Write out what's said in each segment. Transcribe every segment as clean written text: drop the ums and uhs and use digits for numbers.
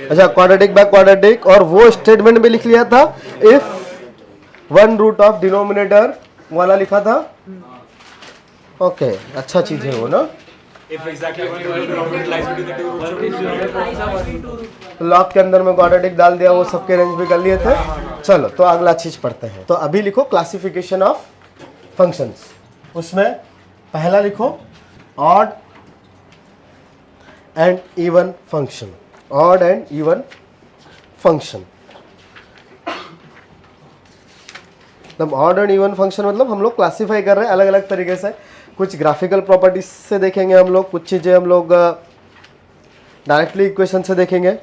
अच्छा quadratic by quadratic, और वो स्टेटमेंट में लिख लिया था if one root of denominator वाला लिखा था। ओके अच्छा चीज है वो ना। लॉग के अंदर में क्वाड्रेटिक डाल दिया, वो सबके रेंज भी कर लिए थे। चलो तो अगला चीज पढ़ते हैं। तो अभी लिखो क्लासिफिकेशन ऑफ फंक्शंस। उसमें पहला लिखो odd and even function. Odd and even function मतलब ऑड एंड इवन फंक्शन मतलब हम लोग क्लासिफाई कर रहे हैं अलग अलग तरीके से। कुछ ग्राफिकल प्रॉपर्टीज से देखेंगे हम लोग, कुछ चीज़ें हम लोग डायरेक्टली इक्वेशन से देखेंगे।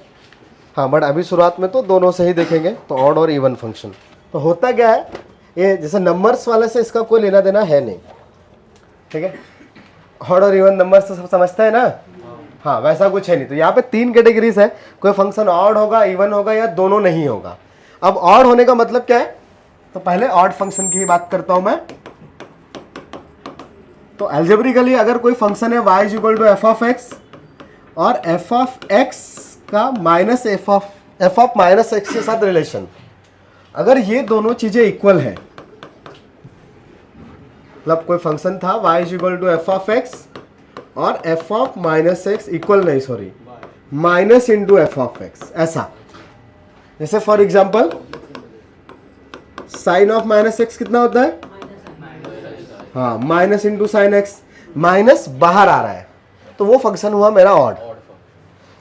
हाँ बट अभी शुरुआत में तो दोनों से ही देखेंगे। तो ऑड और इवन फंक्शन तो होता क्या है, ये जैसे नंबर्स वाले से इसका कोई लेना देना है नहीं, ठीक है। ऑड और इवन नंबर्स तो सब समझते हैं ना, हाँ वैसा कुछ है नहीं। तो यहाँ पे तीन कैटेगरीज है, कोई फंक्शन ऑड होगा, इवन होगा या दोनों नहीं होगा। अब ऑड होने का मतलब क्या है, तो पहले ऑड फंक्शन की ही बात करता हूं मैं। तो अलजेब्रिकली अगर कोई फंक्शन है y equal to f of x और एफ ऑफ एक्स का minus f of minus x के साथ रिलेशन, अगर ये दोनों चीजें इक्वल है, मतलब कोई फंक्शन था y equal to f of x और f of minus x equal नहीं, sorry minus into f of x, ऐसा। जैसे for example sine of minus x कितना होता है, हाँ minus into sine x, minus बाहर आ रहा है तो वो फंक्शन हुआ मेरा ऑड।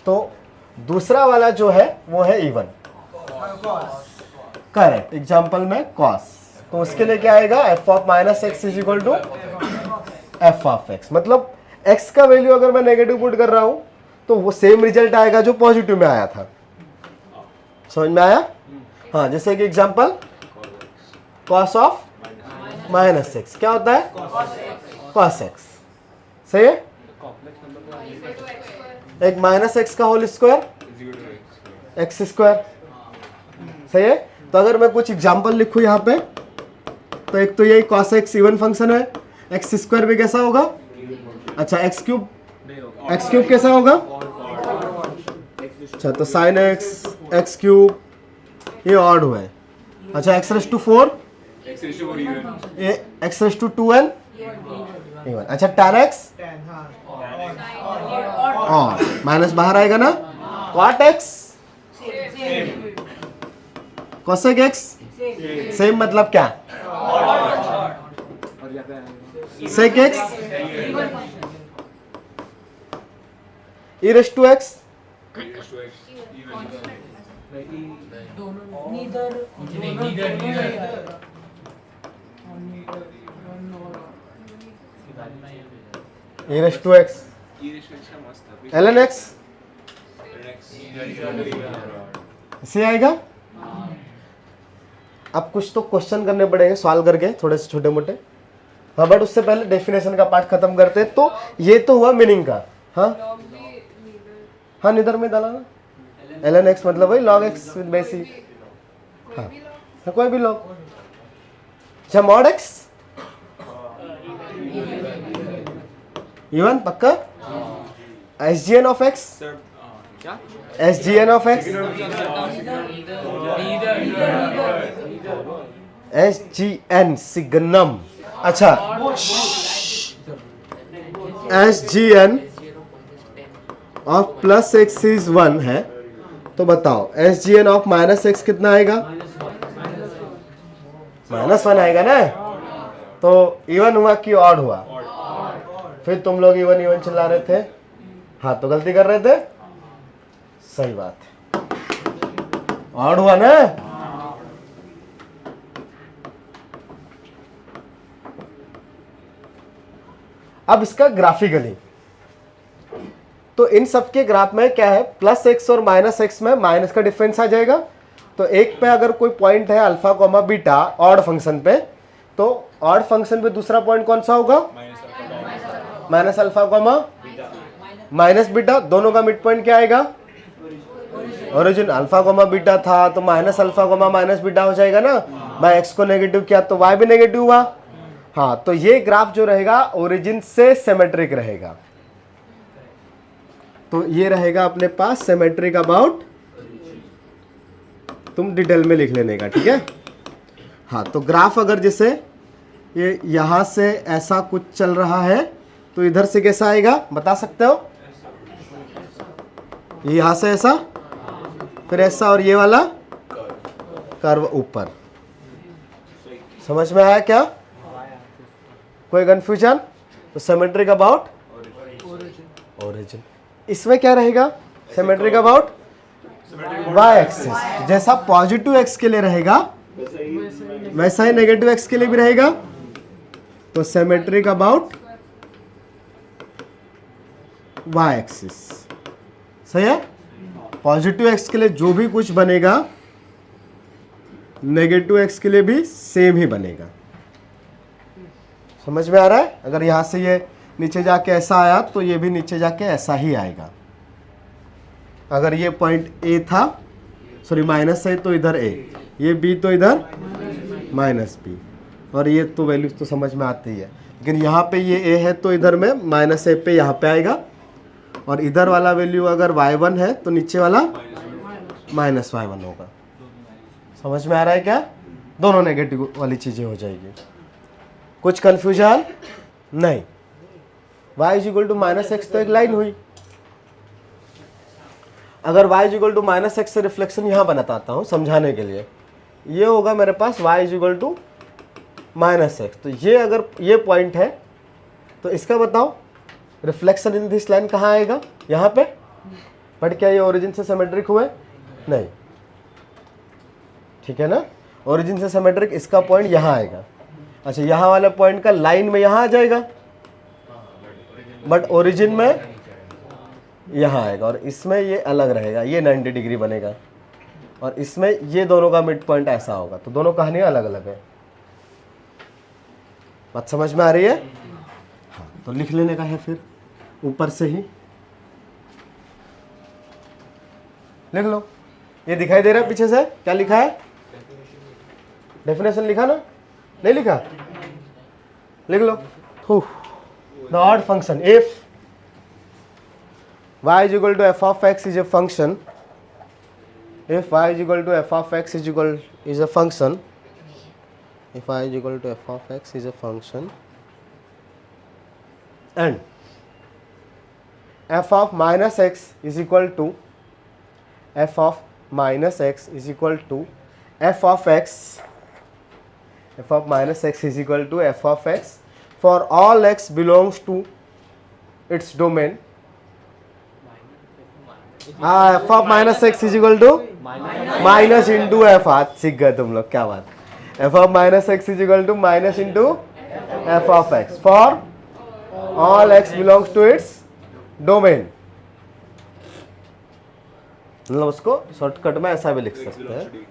तो दूसरा वाला जो है वो है इवन, करेक्ट। एग्जाम्पल में कॉस, तो उसके लिए क्या आएगा, f of minus x is equal to f of x. मतलब एक्स का वैल्यू अगर मैं नेगेटिव पुट कर रहा हूं तो वो सेम रिजल्ट आएगा जो पॉजिटिव में आया था। समझ में आया? हाँ जैसे कि example cos of minus x क्या होता है, कॉस एक्स, सही है। एक माइनस एक्स का होल स्क्वायर एक्स स्क्वायर, सही है। तो अगर मैं कुछ एग्जाम्पल लिखूं यहाँ पे, तो एक तो यही कॉस एक्स इवन फंक्शन है, एक्स स्क्वायर भी कैसा होगा, अच्छा एक्स क्यूब कैसा होगा, अच्छा तो साइन एक्स एक्स क्यूब ये ऑड हुआ है। अच्छा x raise to 4 x raise to 2n even. अच्छा tan x और माइनस बाहर आएगा ना, cot x cosec x same मतलब क्या, sec x e raise to x e raise to x ln x इसे आएगा। अब कुछ तो क्वेश्चन करने पड़ेंगे सॉल्व करके थोड़े से छोटे मोटे, हाँ बट उससे पहले डेफिनेशन का पार्ट खत्म करते हैं। तो ये तो हुआ मीनिंग का, हाँ हाँ निधर में डाला ना, ln x मतलब वही log x विद बेस, हाँ कोई भी log। अच्छा mod x इवन पक्का, SGN of x, SGN of x, SGN signum. अच्छा SGN of plus x is 1 है, तो बताओ SGN ऑफ माइनस एक्स कितना आएगा, -1 आएगा ना। तो इवन हुआ कि ऑड हुआ, फिर तुम लोग इवन इवन चिल्ला रहे थे, हाँ तो गलती कर रहे थे, सही बात है ऑड हुआ ना। अब इसका ग्राफिकली, तो इन सब के ग्राफ में क्या है, प्लस एक्स और माइनस एक्स में माइनस का डिफरेंस आ जाएगा। तो एक पे अगर कोई पॉइंट है alpha comma beta odd function पे, तो ऑड फंक्शन पे दूसरा पॉइंट कौन सा होगा, minus alpha comma minus beta, दोनों का मिड पॉइंट क्या आएगा, ओरिजिन। अल्फा कॉमा बीटा था तो minus alpha comma minus beta हो जाएगा ना, बाय एक्स को नेगेटिव किया तो वाई भी नेगेटिव हुआ। हाँ तो ये ग्राफ जो रहेगा ओरिजिन से सिमेट्रिक रहेगा, तो ये रहेगा अपने पास सिमेट्रिक अबाउट तुम डिटेल में लिख लेने का, ठीक है। हाँ, तो ग्राफ अगर जैसे ये यहाँ से ऐसा कुछ चल रहा है तो इधर से कैसा आएगा बता सकते हो? यहाँ से ऐसा, फिर ऐसा, और ये वाला कर्व ऊपर। समझ में आया क्या? कोई कंफ्यूजन? तो सिमेट्रिक अबाउट ओरिजिन। इसमें क्या रहेगा? Symmetric about y axis. जैसा पॉजिटिव एक्स के लिए रहेगा वैसा ही नेगेटिव एक्स के लिए भी रहेगा। तो सिमेट्रिक अबाउट वाई एक्सिस, सही है। पॉजिटिव एक्स के लिए जो भी कुछ बनेगा नेगेटिव एक्स के लिए भी सेम ही बनेगा। समझ में आ रहा है? अगर यहां से ये नीचे जाके ऐसा आया तो ये भी नीचे जाके ऐसा ही आएगा। अगर ये पॉइंट ए था, सॉरी माइनस है, तो इधर ए, ये बी तो इधर माइनस बी, और ये तो वैल्यू तो समझ में आती है। लेकिन यहाँ पे ये ए है तो इधर में माइनस ए पे यहाँ पे आएगा, और इधर वाला वैल्यू अगर y1 है तो नीचे वाला माइनस y1 होगा। समझ में आ रहा है क्या? दोनों नेगेटिव वाली चीजें हो जाएगी। कुछ कंफ्यूजन नहीं। y equal to minus x तो एक लाइन हुई। अगर y equal to minus x से रिफ्लेक्शन यहां बनाता हूं समझाने के लिए, ये होगा मेरे पास y equal to minus x. तो ये अगर ये पॉइंट है तो इसका बताओ रिफ्लेक्शन इन दिस लाइन कहाँ आएगा? यहाँ पे। बट क्या ये ओरिजिन से सिमेट्रिक हुए? नहीं, ठीक है ना। ओरिजिन से सिमेट्रिक इसका पॉइंट यहाँ आएगा। अच्छा, यहाँ वाला पॉइंट का लाइन में यहाँ आ जाएगा, बट ओरिजिन में यहाँ आएगा, और इसमें ये अलग रहेगा, ये 90 डिग्री बनेगा, और इसमें ये दोनों का मिड पॉइंट ऐसा होगा। तो दोनों कहानियाँ अलग अलग है। बात समझ में आ रही है? हाँ, तो लिख लेने का है फिर ऊपर से ही लिख लो। ये दिखाई दे रहा है पीछे से? क्या लिखा है? डेफिनेशन लिखा ना? नहीं लिखा? लिख लो। The odd function if y is equal to f of x is a function, if y is equal to f of x is a function, if y is equal to f of x is a function, and f of minus x is equal to f of minus x is equal to f of x, f of minus x is equal to f of x for all x belongs to its domain. f of minus x is equal to minus into F. हाथ सीख गए तुम लोग, क्या बात। f of minus x is equal to minus into f of x for all x belongs to its domain। मतलब उसको shortcut में ऐसा भी लिख सकते हैं,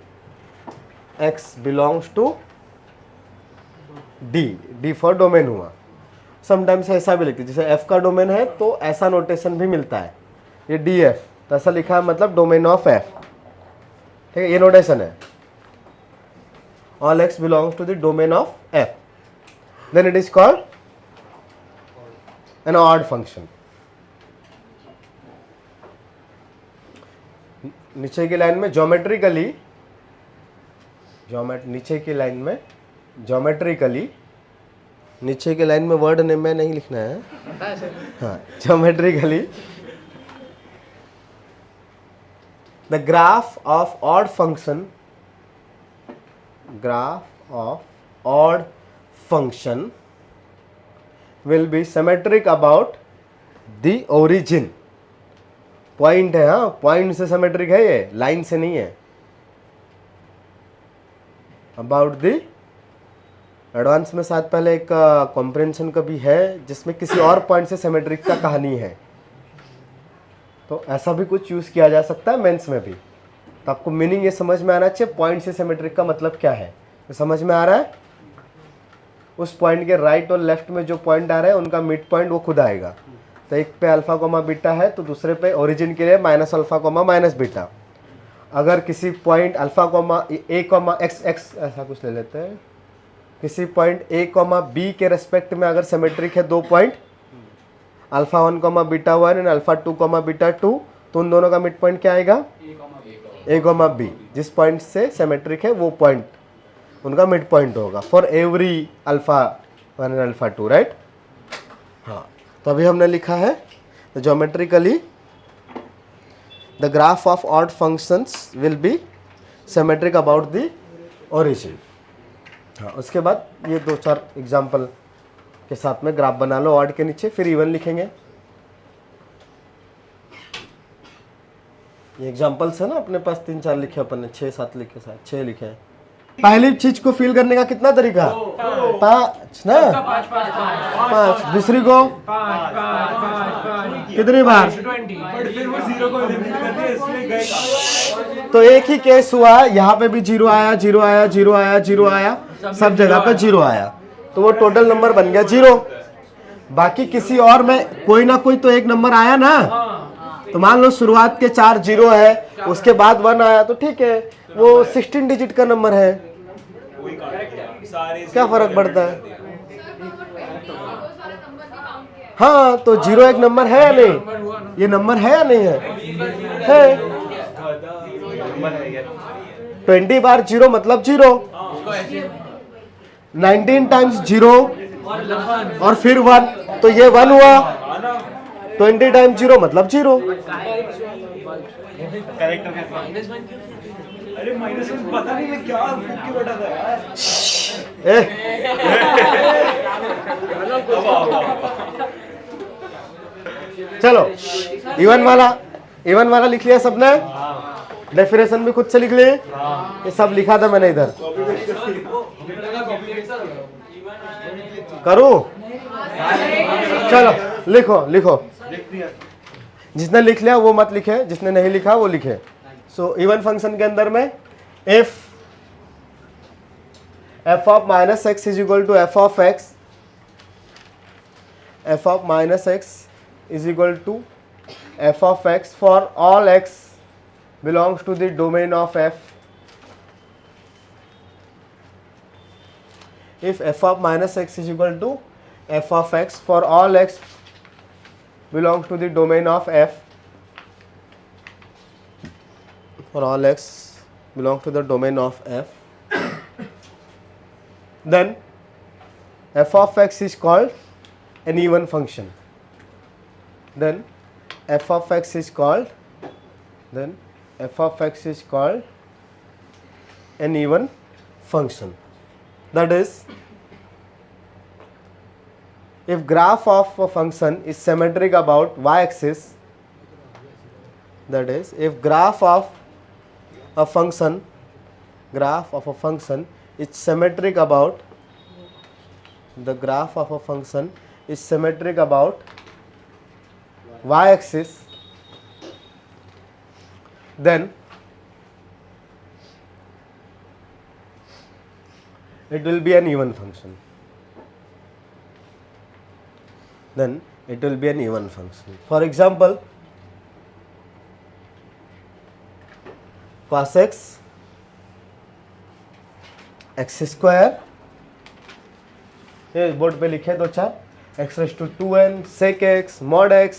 x belongs to d, d for domain हुआ। समटाइम्स ऐसा भी लिखते हैं, जैसे f का डोमेन है तो ऐसा नोटेशन भी मिलता है, ये df, तो ऐसा लिखा है मतलब डोमेन ऑफ f, ठीक है, ये नोटेशन है। All x belongs to the domain of f, then it is called an odd function। नीचे की लाइन में ज्योमेट्रिकली, नीचे की लाइन में ज्योमेट्रिकली, नीचे की लाइन में वर्ड नेम में नहीं लिखना है, हाँ, geometrically the graph of odd function, graph of odd function will be symmetric about the origin. Point है, हाँ, पॉइंट से सिमेट्रिक है, ये लाइन से नहीं है। अबाउट द, एडवांस में शायद पहले एक कॉम्प्रिहेंशन का भी है जिसमें किसी और पॉइंट से सिमेट्रिक का कहानी है, तो ऐसा भी कुछ यूज किया जा सकता है मेंस में भी। तो आपको मीनिंग ये समझ में आना चाहिए, पॉइंट से सिमेट्रिक का मतलब क्या है, तो समझ में आ रहा है। उस पॉइंट के राइट और लेफ्ट में जो पॉइंट आ रहे हैं उनका मिड पॉइंट वो खुद आएगा। तो एक पे अल्फा कोमा बीटा है तो दूसरे पे ओरिजिन के लिए minus alpha comma minus beta. अगर किसी पॉइंट अल्फा कोमा ए कोमा एक्स एक्स ऐसा कुछ ले लेते हैं, किसी पॉइंट ए कोमा बी के रेस्पेक्ट में अगर सिमेट्रिक है दो point alpha 1 comma beta 1 and alpha 2 comma beta 2, तो उन दोनों का मिड पॉइंट क्या आएगा? ए कॉमा बी, जिस पॉइंट से सिमेट्रिक है वो पॉइंट उनका मिड पॉइंट होगा for every alpha 1 and alpha 2, right. हाँ, तो अभी हमने लिखा है geometrically the graph of odd functions will be symmetric about the origin. हाँ, उसके बाद ये 2-4 एग्जाम्पल के साथ में ग्राफ बना लो ऑड के नीचे, फिर इवन लिखेंगे। ये एग्जाम्पल्स है ना अपने पास, 3-4 लिखे अपन ने, 6-7 लिखे, शायद 6 लिखे हैं। पहली चीज को फील करने का कितना तरीका? 5 ना, 5। दूसरी को कितनी बार? तो एक ही केस हुआ, यहाँ पे भी 0 आया, 0 आया, 0 आया, 0 आया, सब जगह पे 0 आया, तो वो टोटल नंबर बन गया 0। बाकी किसी और में कोई ना कोई तो एक नंबर आया ना, तो मान लो शुरुआत के 4 0 है, उसके बाद 1 आया, तो ठीक है, वो 16 डिजिट का नंबर है, क्या फर्क पड़ता है? हाँ, तो 0 एक नंबर है या नहीं? ये नंबर है या नहीं है? 20 बार 0 मतलब 0, 19 टाइम्स 0 और फिर 1, तो ये 1 हुआ। 20 टाइम्स 0 मतलब 0। अरे -1 पता नहीं मैं क्या फूक के बैठा था यार। चलो इवन वाला लिख लिया सबने, डेफिनेशन भी खुद से लिख लिए, ये सब लिखा था मैंने इधर। करूं? चलो लिखो। जिसने लिख लिया वो मत लिखे, जिसने नहीं लिखा वो लिखे। सो इवन फंक्शन के अंदर में if f of minus x is equal to f of x, f of minus x is equal to f of x for all x belongs to the domain of f. If f of minus x is equal to f of x for all x belongs to the domain of f, for all x belong to the domain of f, then f of x is called an even function. Then f of x is called an even function. That is, if graph of a function is symmetric about y-axis, that is, if graph of a function is symmetric about y-axis, then it will be an even function. For example, cos x, x square, ये board पे लिखे 2-4, x raised to 2n, sec x, mod x,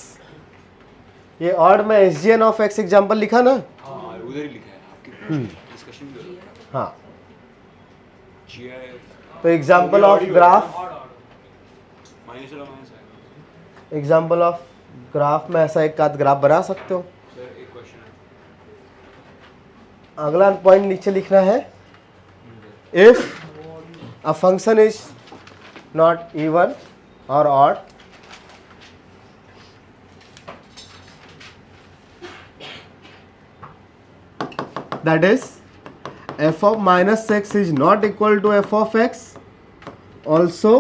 ये odd में SGN of x example लिखा ना? हाँ, उधर ही लिखा है आपकी डिस्कशन भी हो रहा है। हाँ, GIF तो एग्जाम्पल ऑफ ग्राफ में ऐसा एक आध ग्राफ बना सकते हो। सर एक क्वेश्चन है, अगला पॉइंट नीचे लिखना है, if a function is not even और odd, that is f of minus x is not equal to f of x, also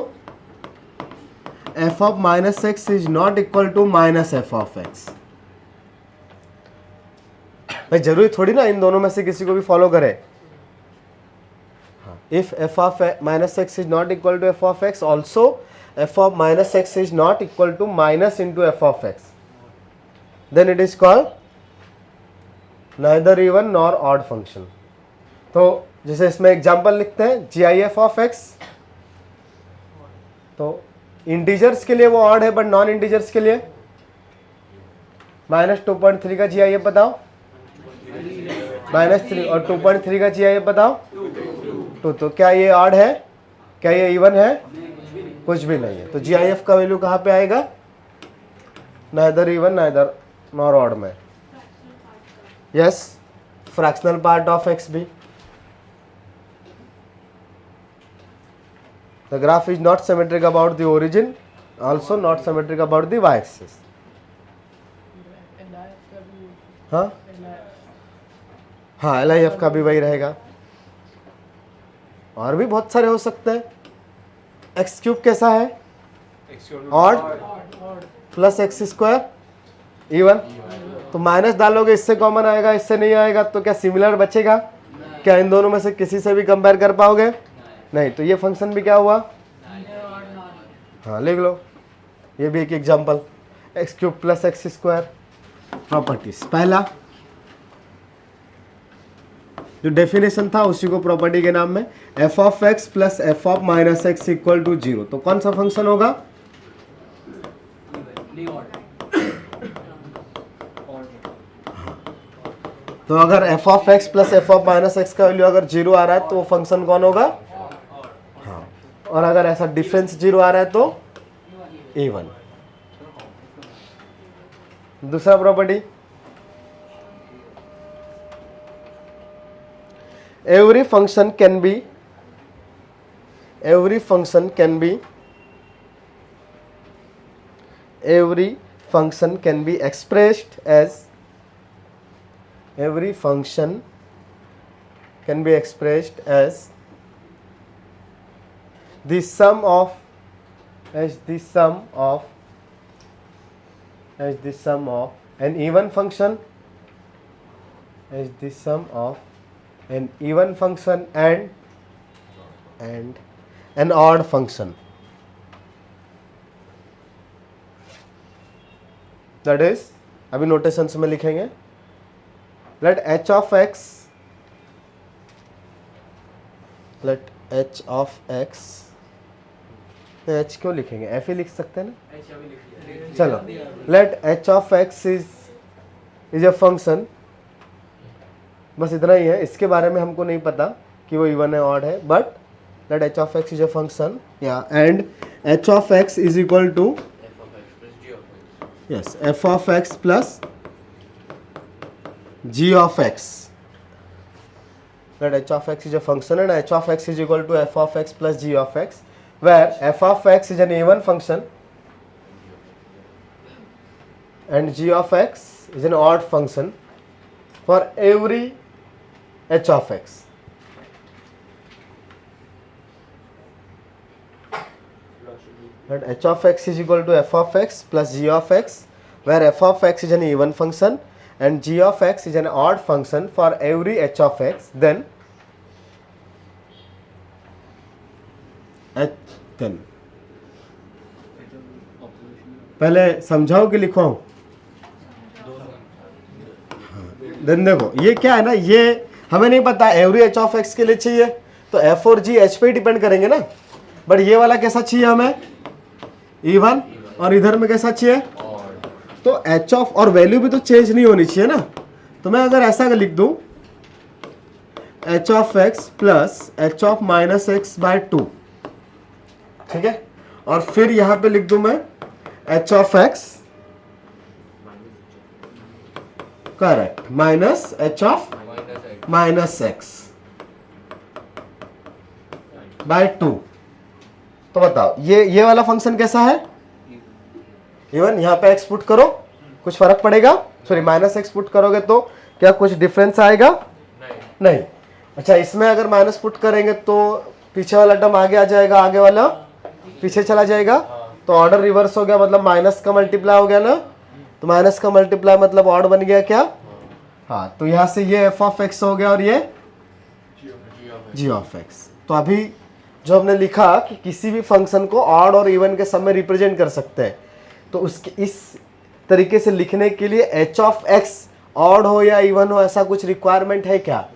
f of minus x is not equal to minus f of x। भाई जरूरी थोड़ी ना इन दोनों में से किसी को भी फॉलो करे। if f of minus x is not equal to f of x, also f of minus x is not equal to minus into f of x, then it is called neither even nor odd function। तो जैसे इसमें example लिखते हैं GIF of x, तो integers के लिए वो odd है बट नॉन इंटीजर्स के लिए -2.3 का GIF बताओ, -3 और 2.3 का GIF बताओ 2। तो क्या ये ऑड है, क्या ये इवन है? कुछ भी नहीं है। तो GIF का वैल्यू कहाँ पे आएगा? Neither even neither nor odd में। Yes, fractional part of XB। The graph is not symmetric about the origin, also not symmetric about the y-axis. हाँ हाँ, LIF का भी वही रहेगा। और भी बहुत सारे हो सकते हैं। एक्स क्यूब कैसा है? Odd plus x square even. तो माइनस डालोगे, इससे कॉमन आएगा, इससे नहीं आएगा, तो क्या सिमिलर बचेगा? क्या इन दोनों में से किसी से भी कंपेयर कर पाओगे? नहीं। तो ये फंक्शन भी क्या हुआ? हाँ, लिख लो, ये भी एक example. X cube plus x square properties. पहला जो डेफिनेशन था उसी को प्रॉपर्टी के नाम में, f of x plus f of minus x equal to 0। तो कौन सा फंक्शन होगा? तो अगर f of x plus f of minus x का वैल्यू अगर 0 आ रहा है तो वो फंक्शन कौन होगा? हाँ। और अगर ऐसा डिफरेंस 0 आ रहा है तो इवन। दूसरा property, every function can be expressed as the sum of an even function and an odd function. That is, अभी नोटेशंस में लिखेंगे, let h of x h क्यों लिखेंगे? f ही लिख सकते हैं ना। चलो, let h of x is a function। बस इतना ही है, इसके बारे में हमको नहीं पता कि वो इवन है ऑड है, but let h of x is a function, या and h of x is equal to yes f of x plus g of x। let h of x is a function and h of x is equal to f of x plus g of x, where f of x is an even function and g of x is an odd function for every h of x. Let h of x is equal to f of x plus g of x, where f of x is an even function and g of x is an odd function for every h of x. Then पहले समझाओ कि लिखो? Then देखो, ये क्या है ना, ये हमें नहीं पता एवरी एच ऑफ एक्स के लिए चाहिए, तो एफ और जी एच पे डिपेंड करेंगे ना। बट ये वाला कैसा चाहिए हमें? इवन। और इधर में कैसा चाहिए? तो एच ऑफ, और वैल्यू भी तो चेंज नहीं होनी चाहिए ना। तो मैं अगर ऐसा लिख दूं, h of x plus h of minus x by 2, ठीक है, और फिर यहां पे लिख दूं मैं h of x correct minus h of minus x by 2। तो बताओ ये वाला फंक्शन कैसा है? इवन। यहां पे एक्स पुट करो, कुछ फर्क पड़ेगा? सॉरी, माइनस एक्स पुट करोगे तो क्या कुछ डिफरेंस आएगा? नहीं। अच्छा, इसमें अगर माइनस पुट करेंगे तो पीछे वाला टर्म आगे आ जाएगा, आगे वाला पीछे चला जाएगा, तो ऑर्डर रिवर्स हो गया, मतलब माइनस का मल्टीप्लाई हो गया ना। तो माइनस का मल्टीप्लाई मतलब ऑड बन गया क्या? हाँ। तो यहां से ये एफ ऑफ एक्स हो गया और ये जी ऑफ एक्स। तो अभी जो हमने लिखा कि किसी भी फंक्शन को ऑड और इवन के सम में रिप्रेजेंट कर सकते हैं, तो उसके इस तरीके से लिखने के लिए एच ऑफ एक्स ऑड हो या इवन हो ऐसा कुछ रिक्वायरमेंट है क्या?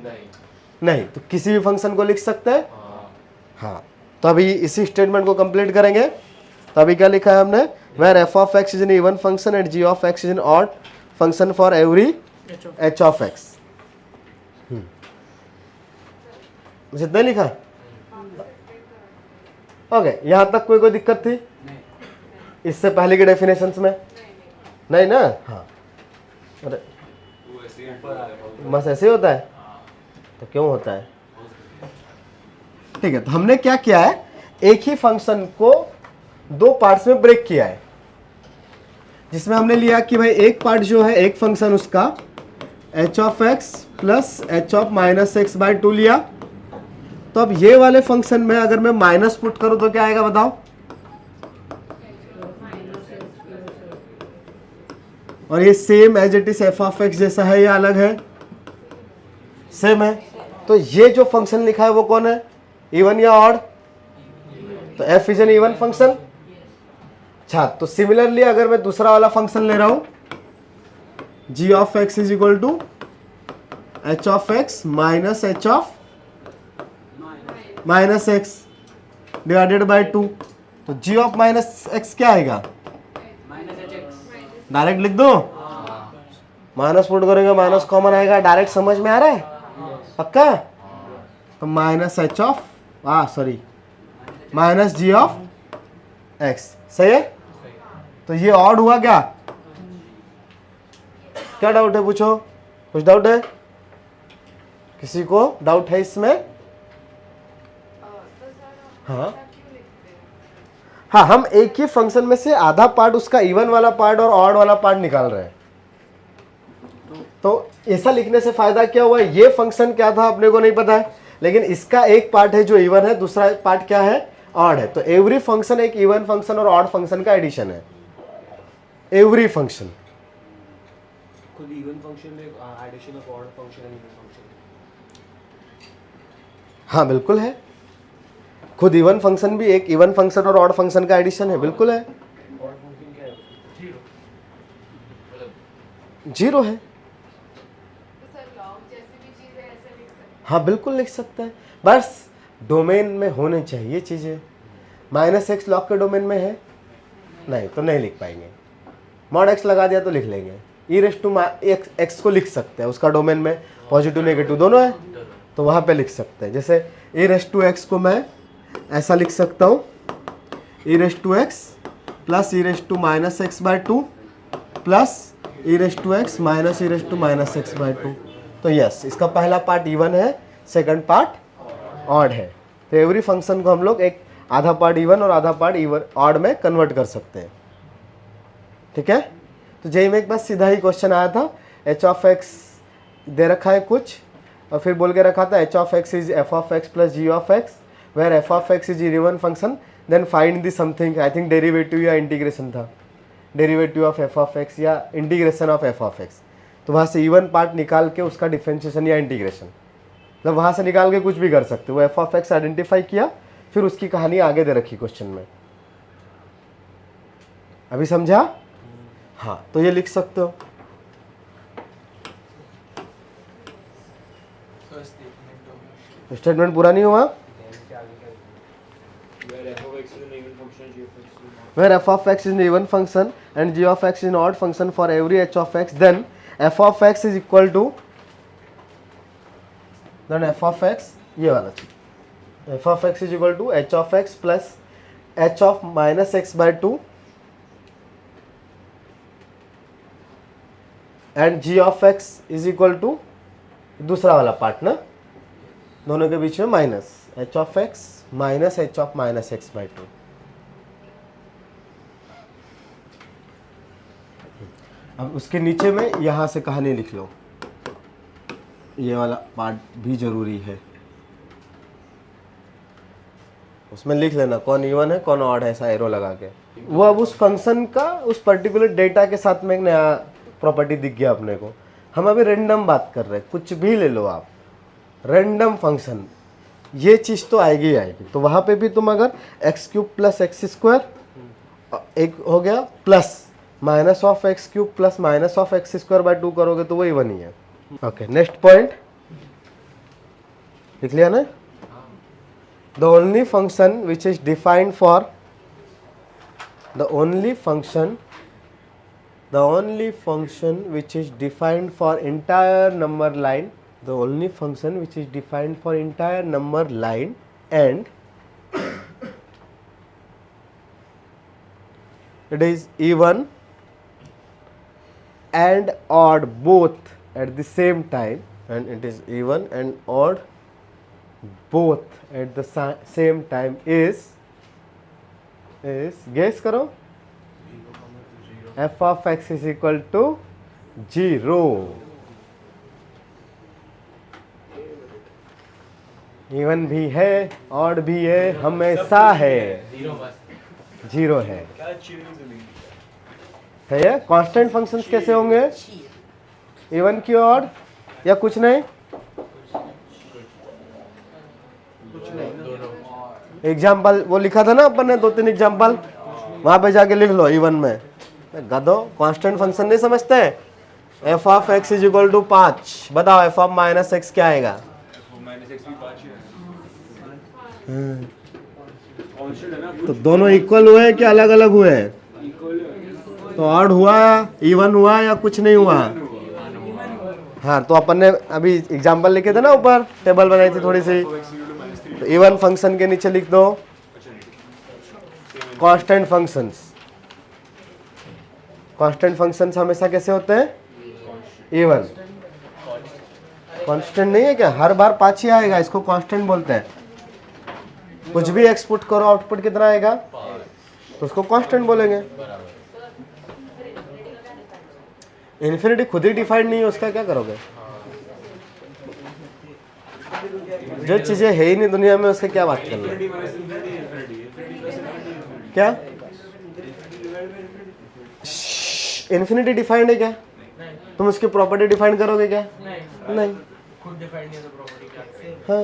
नहीं। तो किसी भी फंक्शन को लिख सकते हैं। हाँ। तो अभी इसी स्टेटमेंट को कंप्लीट करेंगे। तो अभी क्या लिखा है हमने? Where f of x is an even function and g of x is an odd function for every h of x. बस इतना ही लिखा? ओके, यहाँ तक कोई दिक्कत थी नहीं, इससे पहले के डेफिनेशंस में? नहीं ना? हाँ, अरे वो ऐसे ही ऊपर आ रहा बस ऐसे ही होता है? तो क्यों होता है? ठीक है, तो हमने क्या किया है, एक ही फंक्शन को दो पार्ट्स में ब्रेक किया है, जिसमें हमने लिया कि भाई एक पार्ट जो है, एक फंक्शन उसका H of x plus h of minus x by to लिया। तो अब ये वाले फंक्शन में अगर मैं माइनस पुट करूं तो क्या आएगा बताओ? और ये same as it is f of x जैसा है या अलग है? सेम है। तो ये जो फंक्शन लिखा है वो कौन है, इवन या ऑड? तो F is an even function. अच्छा, तो सिमिलरली अगर मैं दूसरा वाला फंक्शन ले रहा हूं, g of x is equal to h of x minus h of minus x divided by two, तो g ऑफ माइनस एक्स क्या आएगा? डायरेक्ट लिख दो, माइनस पुट करेंगे माइनस कॉमन आएगा, डायरेक्ट समझ में आ रहा है? पक्का? तो minus h of minus g of x, सही है? तो ये ऑड हुआ क्या? क्या डाउट है, पूछो, कुछ डाउट है? किसी को डाउट है इसमें? हाँ हाँ, हम एक ही फंक्शन में से आधा पार्ट उसका इवन वाला पार्ट और ऑड वाला पार्ट निकाल रहे हैं। तो ऐसा लिखने से फायदा क्या हुआ, ये फंक्शन क्या था अपने को नहीं पता है, लेकिन इसका एक पार्ट है जो इवन है, दूसरा पार्ट क्या है, ऑड है। तो एवरी फंक्शन एक इवन फंक्शन और ऑड फंक्शन का एडिशन है, एवरी फंक्शन। खुद इवन फंक्शन में addition of odd function and even function. हाँ बिल्कुल है, खुद इवन फंक्शन भी एक इवन फंक्शन और ऑड फंक्शन का एडिशन है, बिल्कुल है। ऑड फंक्शन क्या है? जीरो है। हाँ बिल्कुल लिख सकते हैं, बस डोमेन में होने चाहिए चीजें। माइनस एक्स लॉग के डोमेन में है नहीं तो नहीं लिख पाएंगे, मॉड एक्स लगा दिया तो लिख लेंगे। ई रेस टू एक्स को लिख सकते हैं, उसका डोमेन में पॉजिटिव नेगेटिव दोनों है, तो वहाँ पे लिख सकते हैं। जैसे ई रेस टू एक्स को मैं ऐसा लिख सकता हूँ, e raise to x plus e raise to minus x by two plus e raise to x minus e raise to minus x by two. तो यस, इसका पहला पार्ट इवन है, सेकंड पार्ट ऑड है। तो every function को हम लोग एक आधा पार्ट इवन और आधा पार्ट इवन ऑड में कन्वर्ट कर सकते हैं, ठीक है। तो जेई में एक बार सीधा ही क्वेश्चन आया था, एच ऑफ एक्स दे रखा है कुछ और फिर बोल के रखा था h of x is f of x plus g of x, where f of x is even function, then find the something, I think derivative या इंटीग्रेशन था, derivative of f of x या integration of f of x. तो वहाँ से even part निकाल के उसका differentiation या इंटीग्रेशन, मतलब वहाँ से निकाल के कुछ भी कर सकते हो। वो एफ ऑफ एक्स आइडेंटिफाई किया, फिर उसकी कहानी आगे दे रखी क्वेश्चन में। अभी समझा? हाँ, तो ये लिख सकते हो। स्टेटमेंट पूरा नहीं हुआ। Where f of x is an even function and g of x is an odd function for every h of x, then f of x is equal to, then f of x ये वाला चीज, f of x is equal to h of x plus h of minus x by 2 and g of x is equal to दूसरा वाला part ना, दोनों के बीच में minus h of x minus h of minus x by 2। अब उसके नीचे में यहाँ से कहानी लिख लो, ये वाला पार्ट भी जरूरी है, उसमें लिख लेना कौन इवन है कौन ऑड है, ऐसा एरो लगा के। वो अब उस फंक्शन का उस पर्टिकुलर डेटा के साथ में एक नया प्रॉपर्टी दिख गया अपने को। हम अभी रैंडम बात कर रहे हैं, कुछ भी ले लो आप, रैंडम फंक्शन, ये चीज़ तो आएगी ही आएगी। तो वहाँ पे भी तुम अगर x cube plus x square एक हो गया plus minus of x cube plus minus of x square by 2 करोगे तो वो इवन ही है। ओके, नेक्स्ट पॉइंट लिख लिया ना। The only function which is defined for the only function which is defined for entire number line the only function which is defined for entire number line and it is even and odd both at the same time, and it is even and odd both at the same time is guess करो, f of x is equal to 0. Even भी है, odd भी है, हमेशा है, 0 है। है ये कांस्टेंट फंक्शंस कैसे होंगे? इवन की ऑड या कुछ नहीं? एग्जाम्पल वो लिखा था ना अपन ने 2-3 एग्जाम्पल, वहां पे जाके लिख लो इवन में। गधो कांस्टेंट फंक्शन नहीं समझते? F of x is equal to 5, बताओ एफ ऑफ माइनस एक्स क्या आएगा? तो दोनों इक्वल हुए कि अलग अलग हुए? तो ऑड हुआ, इवन हुआ या कुछ नहीं हुआ? हाँ, तो अपन ने अभी एग्जाम्पल लिखे थे ना, ऊपर टेबल बनाई थी थोड़ी सी, तो इवन फंक्शन के नीचे लिख दो कांस्टेंट फंक्शंस। कांस्टेंट फंक्शंस हमेशा कैसे होते हैं? इवन। कांस्टेंट नहीं है क्या? हर बार 5 ही आएगा, इसको कांस्टेंट बोलते हैं। कुछ भी एक्सपुट करो, आउटपुट कितना आएगा, तो उसको कांस्टेंट बोलेंगे। इन्फिनिटी खुद ही डिफाइंड नहीं है, उसका क्या करोगे? जो चीजें है ही नहीं दुनिया में, उससे क्या बात करना? क्या इन्फिनिटी डिफाइंड है क्या? तुम उसकी प्रॉपर्टी डिफाइन करोगे क्या? नहीं, खुद डिफाइंड नहीं है तो प्रॉपर्टी क्या? हाँ,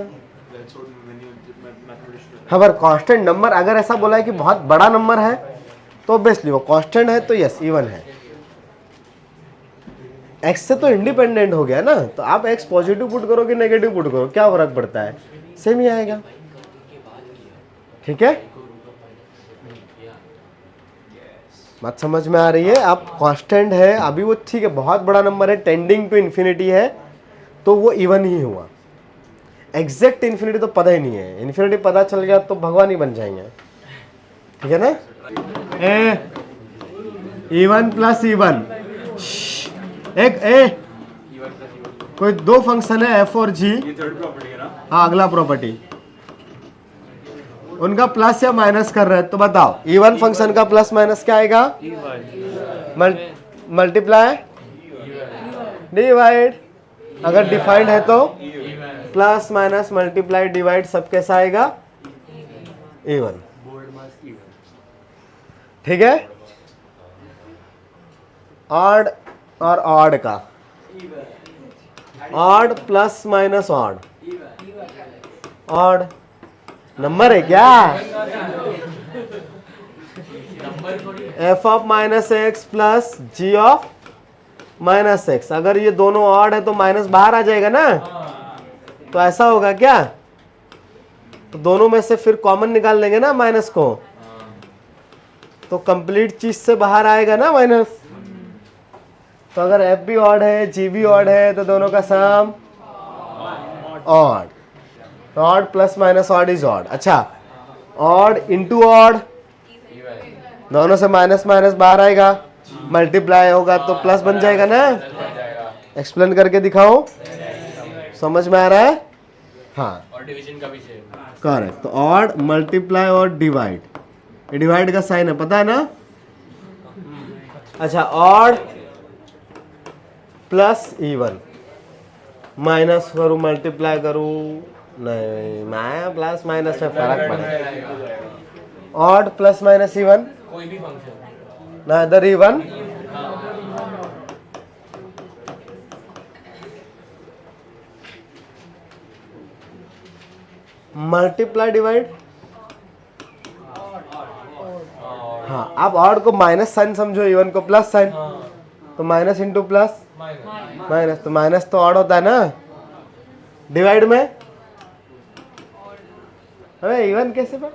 अगर कांस्टेंट नंबर अगर ऐसा बोला है कि बहुत बड़ा नंबर है तो ऑब्वियसली वो कांस्टेंट है, तो यस इवन है। एक्स से तो इंडिपेंडेंट हो गया ना, तो आप एक्स पॉजिटिव पुट करो कि नेगेटिव पुट करो, क्या फर्क पड़ता है? सेम ही आएगा। ठीक है, बात समझ में आ रही है? आप कांस्टेंट है अभी वो ठीक है, बहुत बड़ा नंबर है, टेंडिंग टू इन्फिनिटी है, तो वो इवन ही हुआ। एग्जैक्ट इन्फिनिटी तो पता ही नहीं है, इन्फिनिटी पता चल गया तो भगवान ही बन जाएंगे। ठीक है ना? इवन प्लस इवन, एक कोई दो फंक्शन है एफ और जी, हाँ अगला प्रॉपर्टी, उनका प्लस या माइनस कर रहे हैं, तो बताओ इवन फंक्शन का प्लस माइनस क्या आएगा? Multiply divide. अगर डिफाइंड है तो प्लस माइनस मल्टीप्लाई डिवाइड सब कैसा आएगा? इवन। ठीक है, ऑड और ऑड का, odd plus minus odd, odd number है क्या? F of minus x plus g of minus x, अगर ये दोनों ऑड है तो माइनस बाहर आ जाएगा ना, तो ऐसा होगा क्या? तो दोनों में से फिर कॉमन निकाल लेंगे ना माइनस को, तो कंप्लीट चीज से बाहर आएगा ना माइनस। तो अगर एफ भी ऑड है, जी भी ऑड है, तो दोनों का sum odd. Odd plus minus odd is odd. अच्छा, ऑड इंटू ऑड, दोनों से माइनस माइनस बाहर आएगा, मल्टीप्लाई होगा तो प्लस बन जाएगा ना। एक्सप्लेन करके दिखाओ, समझ में आ रहा है? हाँ, और डिवीजन का भी सेम। करेक्ट। तो ऑड मल्टीप्लाई और डिवाइड, ये डिवाइड का साइन है, पता है ना? अच्छा, ऑड प्लस इवन, माइनस करूँ मल्टीप्लाई करूँ, नहीं, मैं प्लस माइनस में फर्क पड़ेगा। ऑड प्लस माइनस इवन, कोई भी function neither even multiply divide. हाँ, आप ऑड को माइनस साइन समझो, इवन को प्लस साइन, तो माइनस इंटू प्लस माइनस, तो माइनस तो ऑड होता है ना। डिवाइड में अरे इवन कैसे पर?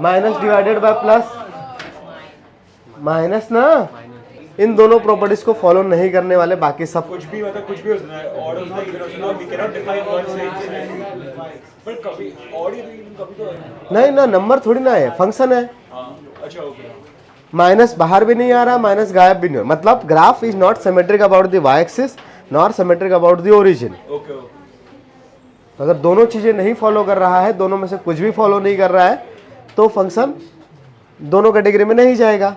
Minus divided by plus, minus ना, इन दोनों प्रॉपर्टीज को फॉलो नहीं करने वाले बाकी सब कुछ भी मतलब कुछ भी हो सकता है ऑड हो सकता है इवन हो सकता है we can not define one से पर कभी ऑड ही कभी तो नहीं ना, नंबर थोड़ी ना है, फंक्शन है। हां अच्छा ओके माइनस बाहर भी नहीं आ रहा, माइनस गायब भी नहीं हो, मतलब graph is not symmetric about the y axis not symmetric about the origin. Okay okay अगर दोनों चीजें नहीं फॉलो कर रहा है, दोनों में से कुछ भी फॉलो नहीं कर रहा है, तो फंक्शन दोनों कैटेगरी में नहीं जाएगा।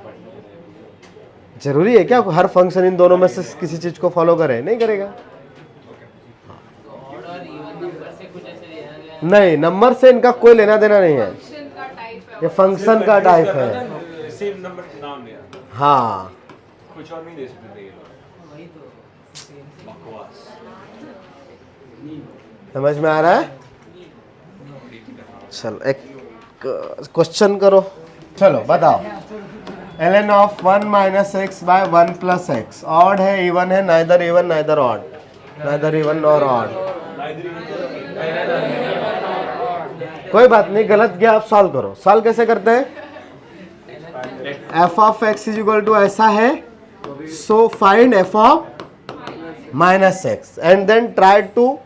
जरूरी है क्या हर फंक्शन इन दोनों में से किसी चीज को फॉलो करे? नहीं करेगा। नहीं, नंबर से इनका कोई लेना देना नहीं है, ये फंक्शन का टाइप है। सेम नंबर नाम लिया हाँ, कुछ और नहीं दे सकते ये लोग बकवास समझ में आ रहा है? चलो एक क्वेश्चन करो, चलो बताओ। ln of 1 minus x by 1 plus x odd है इवन है? Neither even neither odd, neither even nor odd. कोई बात नहीं, गलत गया, आप सॉल्व करो। सॉल्व कैसे करते हैं? F of x is equal to ऐसा है, so find f of minus x and then try to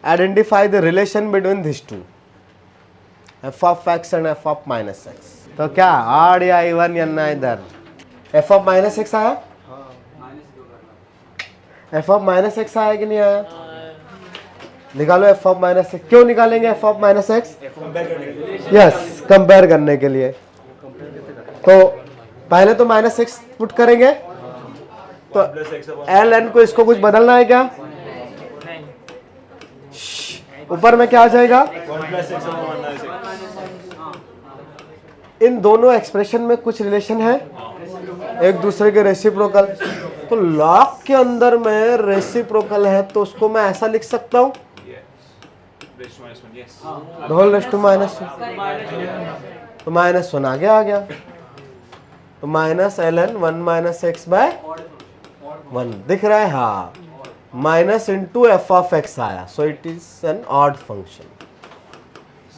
identify the relation between this two, f of x and f of minus x. तो क्या odd या even या neither? F of minus x आया? F of minus x आया कि नहीं आया? निकालो एफ ऑफ माइनस एक्स। क्यों निकालेंगे F of minus x? Yes, compare करने के लिए। तो पहले तो माइनस एक्स पुट करेंगे, तो एल एन को इसको कुछ बदलना है क्या? ऊपर में क्या आ जाएगा? इन दोनों एक्सप्रेशन में कुछ रिलेशन है, एक दूसरे के रेसिप्रोकल। तो लॉग के अंदर में रेसिप्रोकल है, तो उसको मैं ऐसा लिख सकता हूं, होल रेस टू माइनस, तो माइनस वन आगे आ गया, तो minus L N 1 minus x by 1 दिख रहा है। हाँ, minus into f of x आया, so it is an odd function.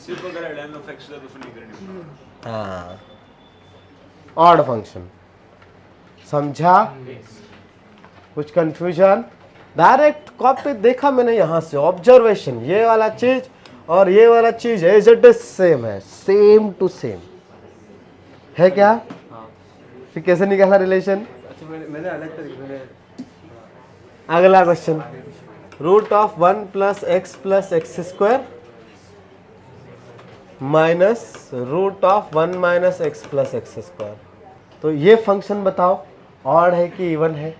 सिर्फ अगर ln ऑफ x तो फिर नहीं करनी। हाँ, ऑड फंक्शन। समझा? कुछ कंफ्यूजन? डायरेक्ट कॉपी देखा मैंने यहाँ से, ऑब्जर्वेशन, ये वाला चीज और ये वाला चीज एज इट इज सेम है, सेम टू सेम है क्या? फिर कैसे निकाला रिलेशन? अच्छा मैंने अलग तरीके से अगला question, root of 1 plus x square minus root of 1 minus x plus x square. तो ये फंक्शन बताओ ऑड है कि इवन है?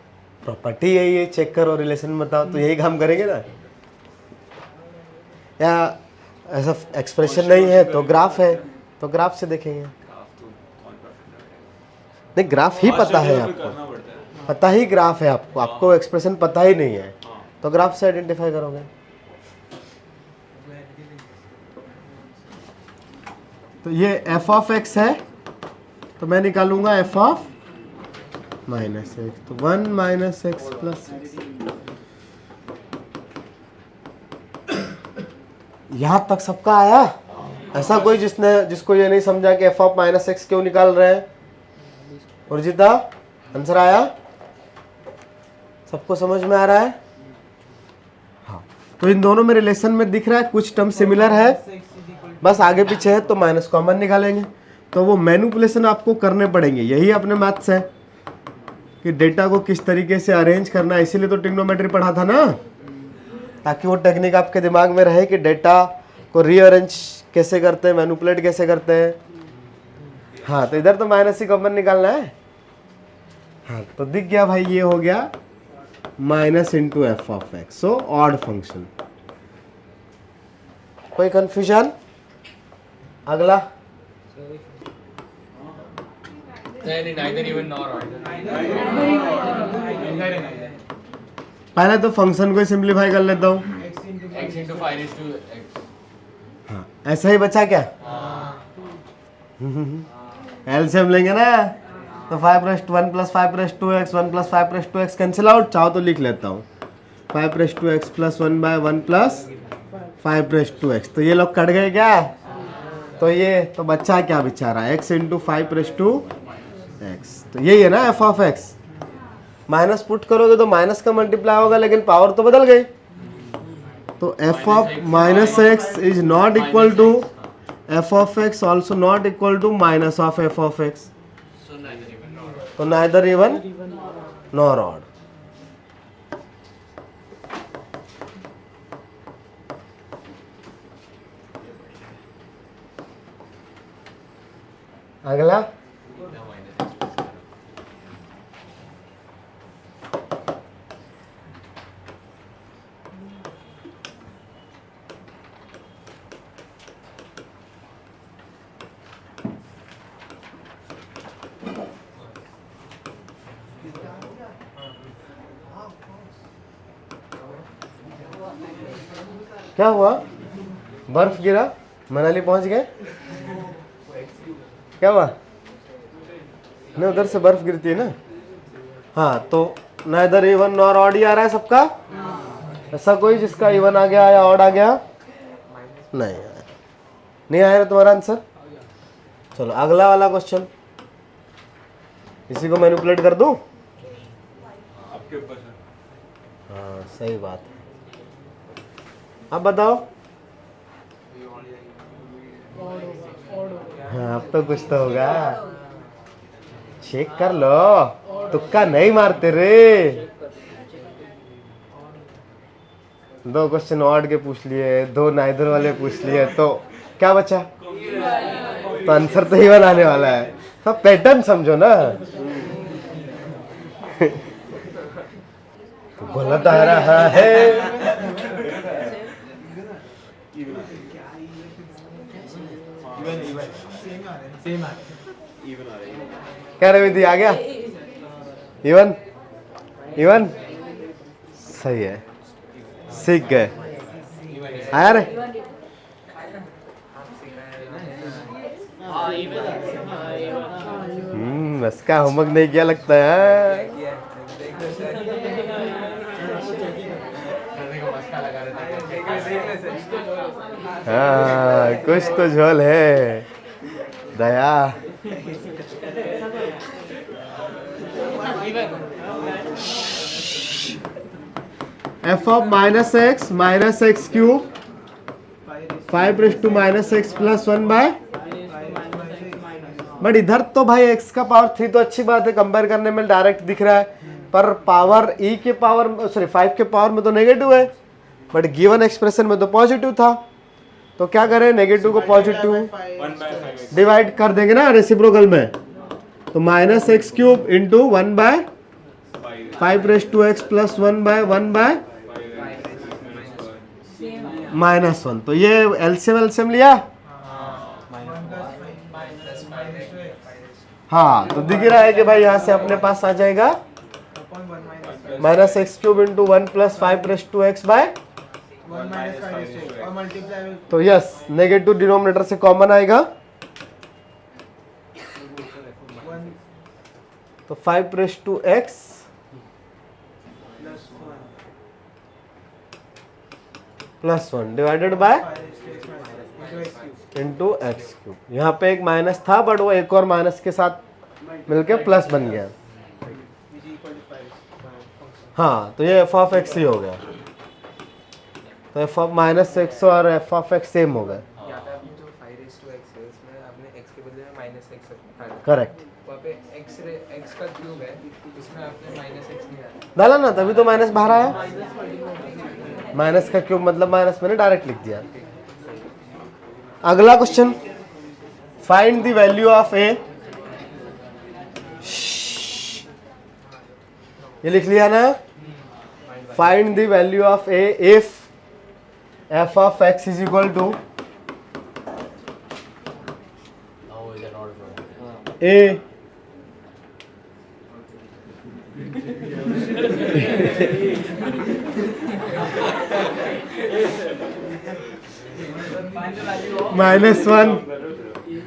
प्रॉपर्टी है ये, चेक करो, रिलेशन बताओ। तो यही काम करेंगे ना, या ऐसा एक्सप्रेशन नहीं है तो ग्राफ है, तो ग्राफ से देखेंगे। नहीं, ग्राफ ही पता है आपको, पता ही ग्राफ है आपको, आपको एक्सप्रेशन पता ही नहीं है, तो ग्राफ से आइडेंटिफाई करोगे। तो ये एफ ऑफ एक्स है, तो मैं निकालूंगा एफ ऑफ माइनस एक्स, तो 1 माइनस एक्स प्लस एक्स। यहां तक सबका आया? ऐसा कोई जिसको ये नहीं समझा कि एफ ऑफ माइनस एक्स क्यों निकाल रहे हैं? उर्जिता, आंसर आया? सबको समझ में आ रहा है? हाँ, तो इन दोनों में रिलेशन में दिख रहा है कुछ टर्म सिमिलर है, बस आगे पीछे है तो माइनस कॉमन निकालेंगे। तो वो मैनिपुलेशन आपको करने पड़ेंगे, यही अपने मैथ्स है कि डेटा को किस तरीके से अरेंज करना है। इसीलिए तो ट्रिग्नोमेट्री पढ़ा था ना, ताकि वो टेक्निक आपके दिमाग में रहे कि डेटा को रीअरेंज कैसे करते हैं, मैनिपुलेट कैसे करते हैं। हाँ, तो इधर तो माइनस ही कॉमन निकालना है। हाँ, तो दिख गया भाई, ये हो गया minus into f of x, so odd function. कोई कंफ्यूजन? अगला, neither even nor odd. पहले तो फंक्शन को सिंप्लीफाई कर लेता हूँ। X into 5 is to x. हाँ, ऐसा ही बचा क्या? एलसीएम लेंगे ना, तो 5 raised 1 plus 5 raised 2x 1 plus 5 raised 2x cancel out. चाहो तो लिख लेता हूँ 5 raised 2x plus 1 by 1 plus 5 raised 2x। तो ये लोग कट गए क्या? तो ये तो बच्चा क्या बेचारा x इंटू 5 रेस्ट 2x। तो यही है ना F of x. Minus put करोगे तो माइनस का मल्टीप्लाई होगा, लेकिन पावर तो बदल गई। तो f of minus x is not equal to f of x, also not equal to minus of f of x. तो नाइदर इवन नॉर ऑड। अगला क्या हुआ? बर्फ गिरा, मनाली पहुंच गए? क्या हुआ? नहीं, उधर से बर्फ गिरती है ना। हाँ, तो नाइदर इवन नॉर ऑड ही आ रहा है सबका। ऐसा कोई जिसका इवन आ गया या ऑड आ गया? नहीं आया। नहीं आया ना तुम्हारा आंसर? चलो अगला वाला क्वेश्चन, इसी को मैनिपुलेट कर दूं? आपके ऊपर सर। हाँ सही बात है। अब बताओ। हाँ अब तो कुछ तो होगा, चेक कर लो, तुक्का नहीं मारते रे। दो क्वेश्चन ऑड के पूछ लिए, दो नाइदर वाले पूछ लिए, तो क्या बचा? तो आंसर तो ही बनाने वाला है। सब पैटर्न समझो ना। तो गलत आ रहा है। क्या रवि आ गया? इवन इवन सही है, सीख गए। आया रे? बस का होमवर्क नहीं किया लगता है। हाँ कुछ तो झोल है Daya. F of minus x cube 5 minus x plus 1 by. But इधर तो भाई x का पावर 3 तो अच्छी बात है, कंपेयर करने में डायरेक्ट दिख रहा है, पर पावर e के पावर सॉरी 5 के पावर में तो नेगेटिव है, बट गिवन एक्सप्रेशन में तो पॉजिटिव था। तो क्या करें, नेगेटिव को पॉजिटिव डिवाइड कर देंगे ना रेसिप्रोकल में। तो minus x cube into 1 by 5 plus 1 by 1 by -1। तो ये एलसीएम लिया। हाँ तो दिख रहा है कि भाई यहाँ से अपने पास आ जाएगा minus x cube into 1 plus 5 by. तो यस नेगेटिव डिनोमिनेटर से कॉमन आएगा, तो 5 plus 1 divided by into x cube. यहाँ पे एक माइनस था, बट वो एक और माइनस के साथ मिलके प्लस बन गया। हाँ तो ये एफ ऑफ एक्स ही हो गया। तो एफ ऑफ माइनस एक्स और एफ ऑफ एक्स सेम हो गए। करेक्ट, डाला ना, तभी तो माइनस बाहर आया। माइनस का क्यूब मतलब माइनस, मैंने डायरेक्ट लिख दिया। अगला question, find the value of a. ये लिख लिया ना, find the value of a if f of x is equal to a -1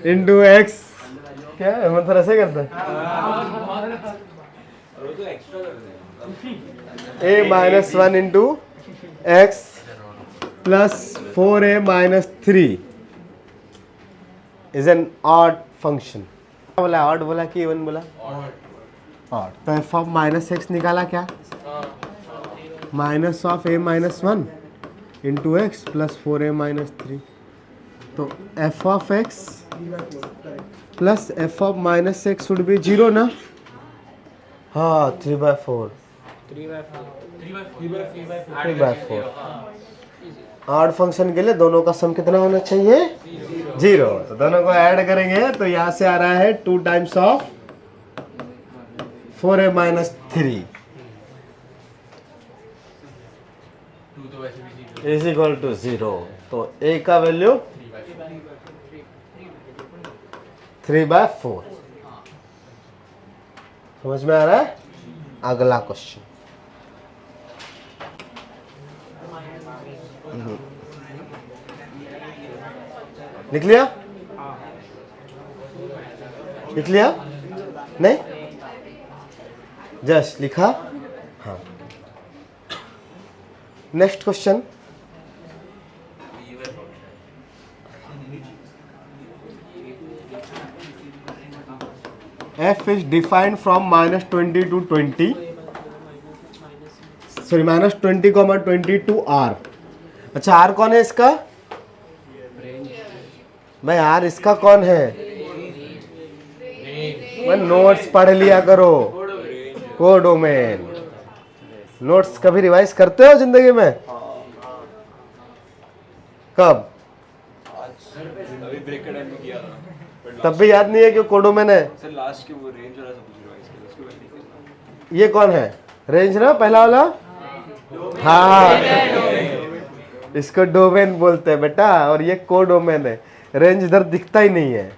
into x. क्या मतलब ऐसे करता है? A -1 into x plus 4a-3 is an odd function. बोला ऑड बोला कि इवन बोला? ऑड, तो एफ ऑफ माइनस एक्स निकाला क्या, minus of A minus one into x plus 4a minus 3, तो f of x plus f of minus x would be 0 ना, हाँ 3/4 3/4। ऑड फंक्शन के लिए दोनों का सम कितना होना चाहिए, 0, तो दोनों को ऐड करेंगे तो यहाँ से आ रहा है 2 times of 4a minus 3 is equal to 0, तो a का वैल्यू 3/4। समझ में आ रहा है। अगला क्वेश्चन, लिख लिया, लिख लिया नहीं, जस्ट लिखा, हाँ। Next question, f is defined from -20 to 20, sorry -20, -20 to r। अच्छा r कौन है इसका, भाई r इसका कौन है, मैं नोट्स पढ़ लिया करो, कोडोमेन। नोट्स कभी रिवाइज करते हो जिंदगी में, कब, अभी ब्रेक का टाइम में किया था, तब भी याद नहीं है कि कोडोमेन है। सर लास्ट के वो रेंज वाला सब कुछ रिवाइज किया, उसके बाद नहीं किया। ये कौन है, रेंज ना पहला वाला, हाँ इसको डोमेन बोलते हैं बेटा, और ये कोडोमेन है। रेंज इधर दिखता ही नहीं है,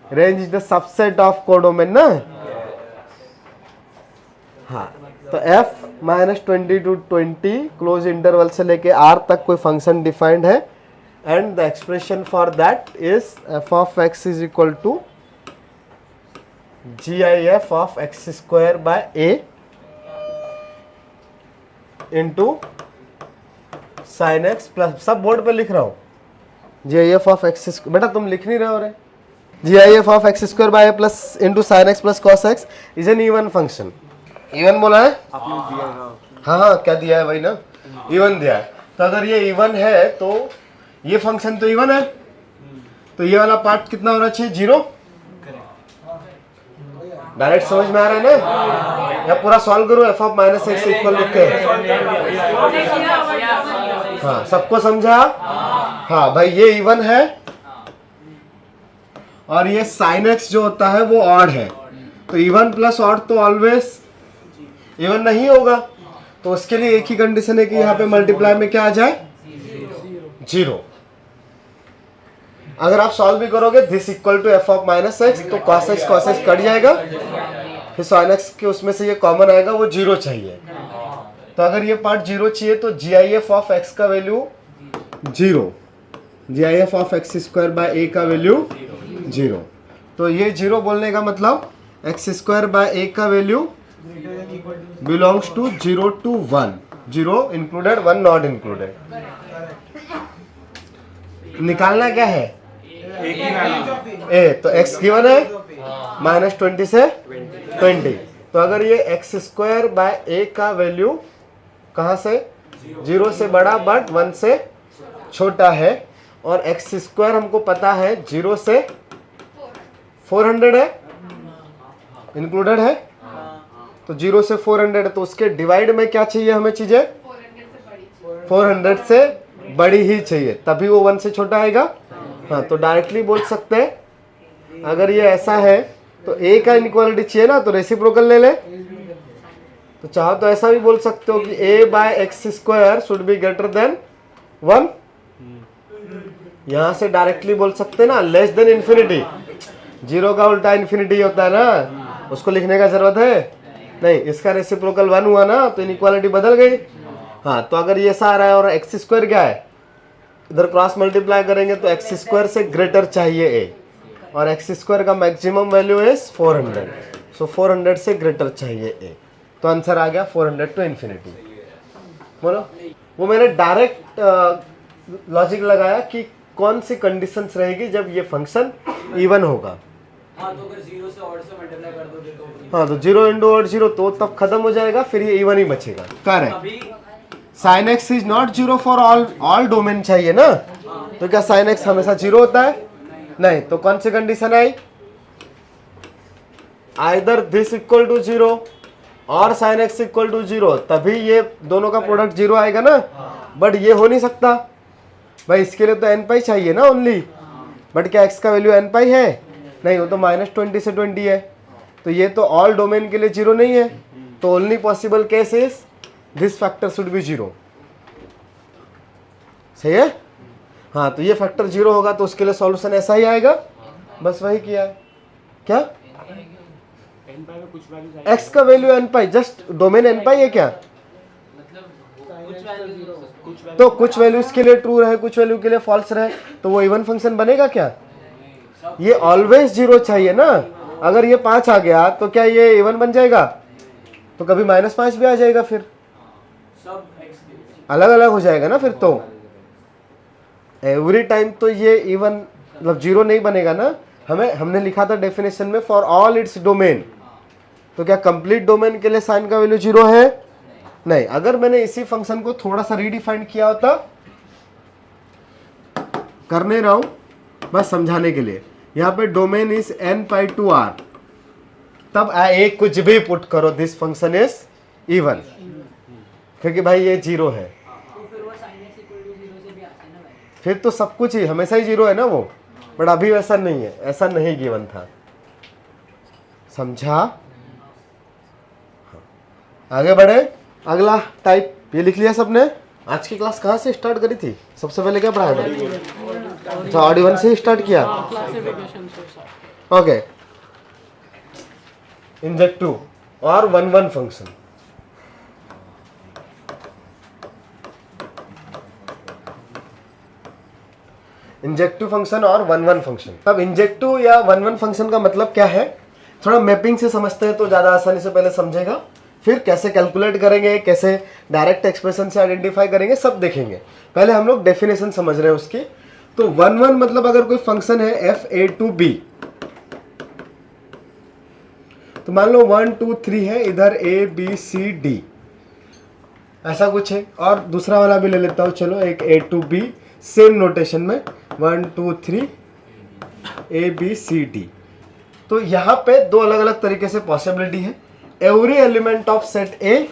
range is the subset of codomain ना, हाँ। तो f -20 to 20 क्लोज इंटरवल से लेके r तक कोई फंक्शन डिफाइंड है, and the expression for that is f of x is equal to gif of x square by a into sin x plus, सब board पे लिख रहा हूँ, gif of x square, बेटा तुम लिख नहीं रहे हो रे, gif of x square by a plus into sin x plus cos x is an even function। even बोला है आपने दिया है ना, हाँ हाँ क्या दिया है वही ना, इवन दिया है। तो अगर ये इवन है तो ये फंक्शन तो इवन है, तो ये वाला पार्ट कितना होना चाहिए, 0। डायरेक्ट समझ में आ रहा है ना, या पूरा सॉल्व करूं, F of minus x equal लिख के, हाँ सबको समझा, हाँ भाई ये इवन है और ये साइन एक्स जो होता है वो ऑड है, तो इवन प्लस ऑड तो ऑलवेज इवन नहीं होगा, तो उसके लिए एक ही कंडीशन है कि यहाँ पे मल्टीप्लाई में क्या आ जाए, 0। अगर आप सॉल्व भी करोगे this equal to f of minus x, तो cos x कट जाएगा, फिर sin x के उसमें से ये कॉमन आएगा, वो 0 चाहिए। तो अगर ये पार्ट 0 चाहिए तो gif ऑफ x का value 0, gif of x square by a का वैल्यू 0। तो ये 0 बोलने का मतलब x स्क्वायर बाय a का value belongs to 0 to 1, 0 included 1 not included. निकालना क्या है, ए, तो x गिवन है -20 से 20, तो अगर ये x स्क्वायर बाय a का वैल्यू कहाँ से, 0 से बड़ा बट 1 से छोटा है, और x स्क्वायर हमको पता है 0 से 400 है, इंक्लूडेड है, तो 0 से 400 है, तो उसके डिवाइड में क्या चाहिए हमें चीजें, 400 से बड़ी ही चाहिए, तभी वो 1 से छोटा आएगा। हाँ तो डायरेक्टली बोल सकते हैं, अगर ये ऐसा है तो a का इनइक्वालिटी चाहिए ना, तो रेसिप्रोकल ले ले, तो चाहो तो ऐसा भी बोल सकते हो कि a by x square should be greater than 1, यहां से डायरेक्टली बोल सकते हैं ना, लेस देन इन्फिनिटी, 0 का उल्टा इन्फिनिटी होता है ना, उसको लिखने का जरूरत है नहीं, इसका रेसिप्रोकल 1 हुआ ना, तो इनइक्वालिटी बदल गई। हाँ तो अगर ये ऐसा आ रहा है और एक्स स्क्वायर क्या है, इधर क्रॉस मल्टीप्लाई करेंगे तो एक्स स्क्वायर से ग्रेटर चाहिए a, और एक्स स्क्वायर का मैक्सिमम वैल्यू इज 400, सो 400 से ग्रेटर चाहिए a, तो आंसर आ गया 400 टू इन्फिनिटी। बोलो, वो मैंने डायरेक्ट लॉजिक लगाया कि कौन सी कंडीशंस रहेगी जब ये फंक्शन इवन होगा, हाँ तो अगर 0 से ऑड से मल्टीप्लाई कर दोगे तो हाँ तो 0 इंटू ऑड 0 तो तब खत्म हो जाएगा, फिर ये इवन ही बचेगा। करेक्ट। अभी sine x is not 0 for all domain चाहिए ना, तो क्या साइन एक्स हमेशा 0 होता है? नहीं। तो कौन सी कंडीशन आई? आइदर दिस इक्वल टू 0 और साइन एक्स इक्वल टू 0, तभी ये दोनों का प्रोडक्ट 0 आएगा ना। बट ये हो नहीं सकता भाई, इसके लिए तो एन पाई चाहिए ना ओनली। बट क्या एक्स का वैल्यू एन पाई है? नहीं, वो तो -20 से 20 है। तो ये तो ऑल डोमेन के लिए 0 नहीं है। तो only possible case is this factor should be 0। सही है? हाँ, तो ये फैक्टर 0 होगा तो उसके लिए सॉल्यूशन ऐसा ही आएगा। बस वही किया है। क्या एन पाई में कुछ वैल्यूज एक्स का वैल्यू एन पाई, जस्ट डोमेन एन पाई है क्या? तो कुछ वैल्यूज के लिए ट्रू रहे, कुछ वैल्यू के लिए फॉल्स रहे, तो वो इवन फंक्शन बनेगा क्या? ये ऑलवेज 0 चाहिए ना। अगर ये 5 आ गया तो क्या ये इवन बन जाएगा? तो कभी -5 भी आ जाएगा, फिर सब x के लिए अलग अलग हो जाएगा ना। फिर तो एवरी टाइम तो ये इवन मतलब 0 नहीं बनेगा ना। हमने लिखा था डेफिनेशन में फॉर ऑल इट्स डोमेन। तो क्या कंप्लीट डोमेन के लिए साइन का वैल्यू 0 है? नहीं। अगर मैंने इसी फंक्शन को थोड़ा सा रीडिफाइन किया होता, कर नहीं रहा हूं, बस समझाने के लिए। यहाँ पे domain is n pi to r, तब एक कुछ भी पुट करो, दिस फंक्शन इज इवन, क्योंकि भाई ये 0 है। तो फिर वो sin x इक्वल टू 0 से भी आते हैं ना भाई। फिर तो सब कुछ ही हमेशा ही 0 है ना वो। बट अभी वैसा नहीं है, ऐसा नहीं गिवन था। समझा? हाँ। आगे बढ़े। अगला टाइप ये लिख लिया सबने। आज की क्लास कहाँ से स्टार्ट करी थी? सबसे पहले क्या पढ़ाया था? अच्छा, ऑड इवन से ही स्टार्ट किया। ओके। इंजेक्टिव और 1-1 फंक्शन। इंजेक्टिव फंक्शन और 1-1 फंक्शन। अब इंजेक्टिव या 1-1 फंक्शन का मतलब क्या है, थोड़ा मैपिंग से समझते हैं तो ज़्यादा आसानी से पहले समझेगा। फिर कैसे कैलकुलेट करेंगे, कैसे डायरेक्ट एक्सप्रेशन से आइडेंटिफाई करेंगे, सब देखेंगे। पहले हम लोग डेफिनेशन समझ रहे हैं उसकी। तो 1-1 मतलब अगर कोई फंक्शन है f(a) to b, तो मान लो 1 2 3 है, इधर a b c d ऐसा कुछ है। और दूसरा वाला भी ले लेता हूँ, चलो एक a to b same notation में 1 2 3 a b c d। तो यहाँ पे दो अलग अलग तरीके से पॉसिबिलिटी है। Every element of set a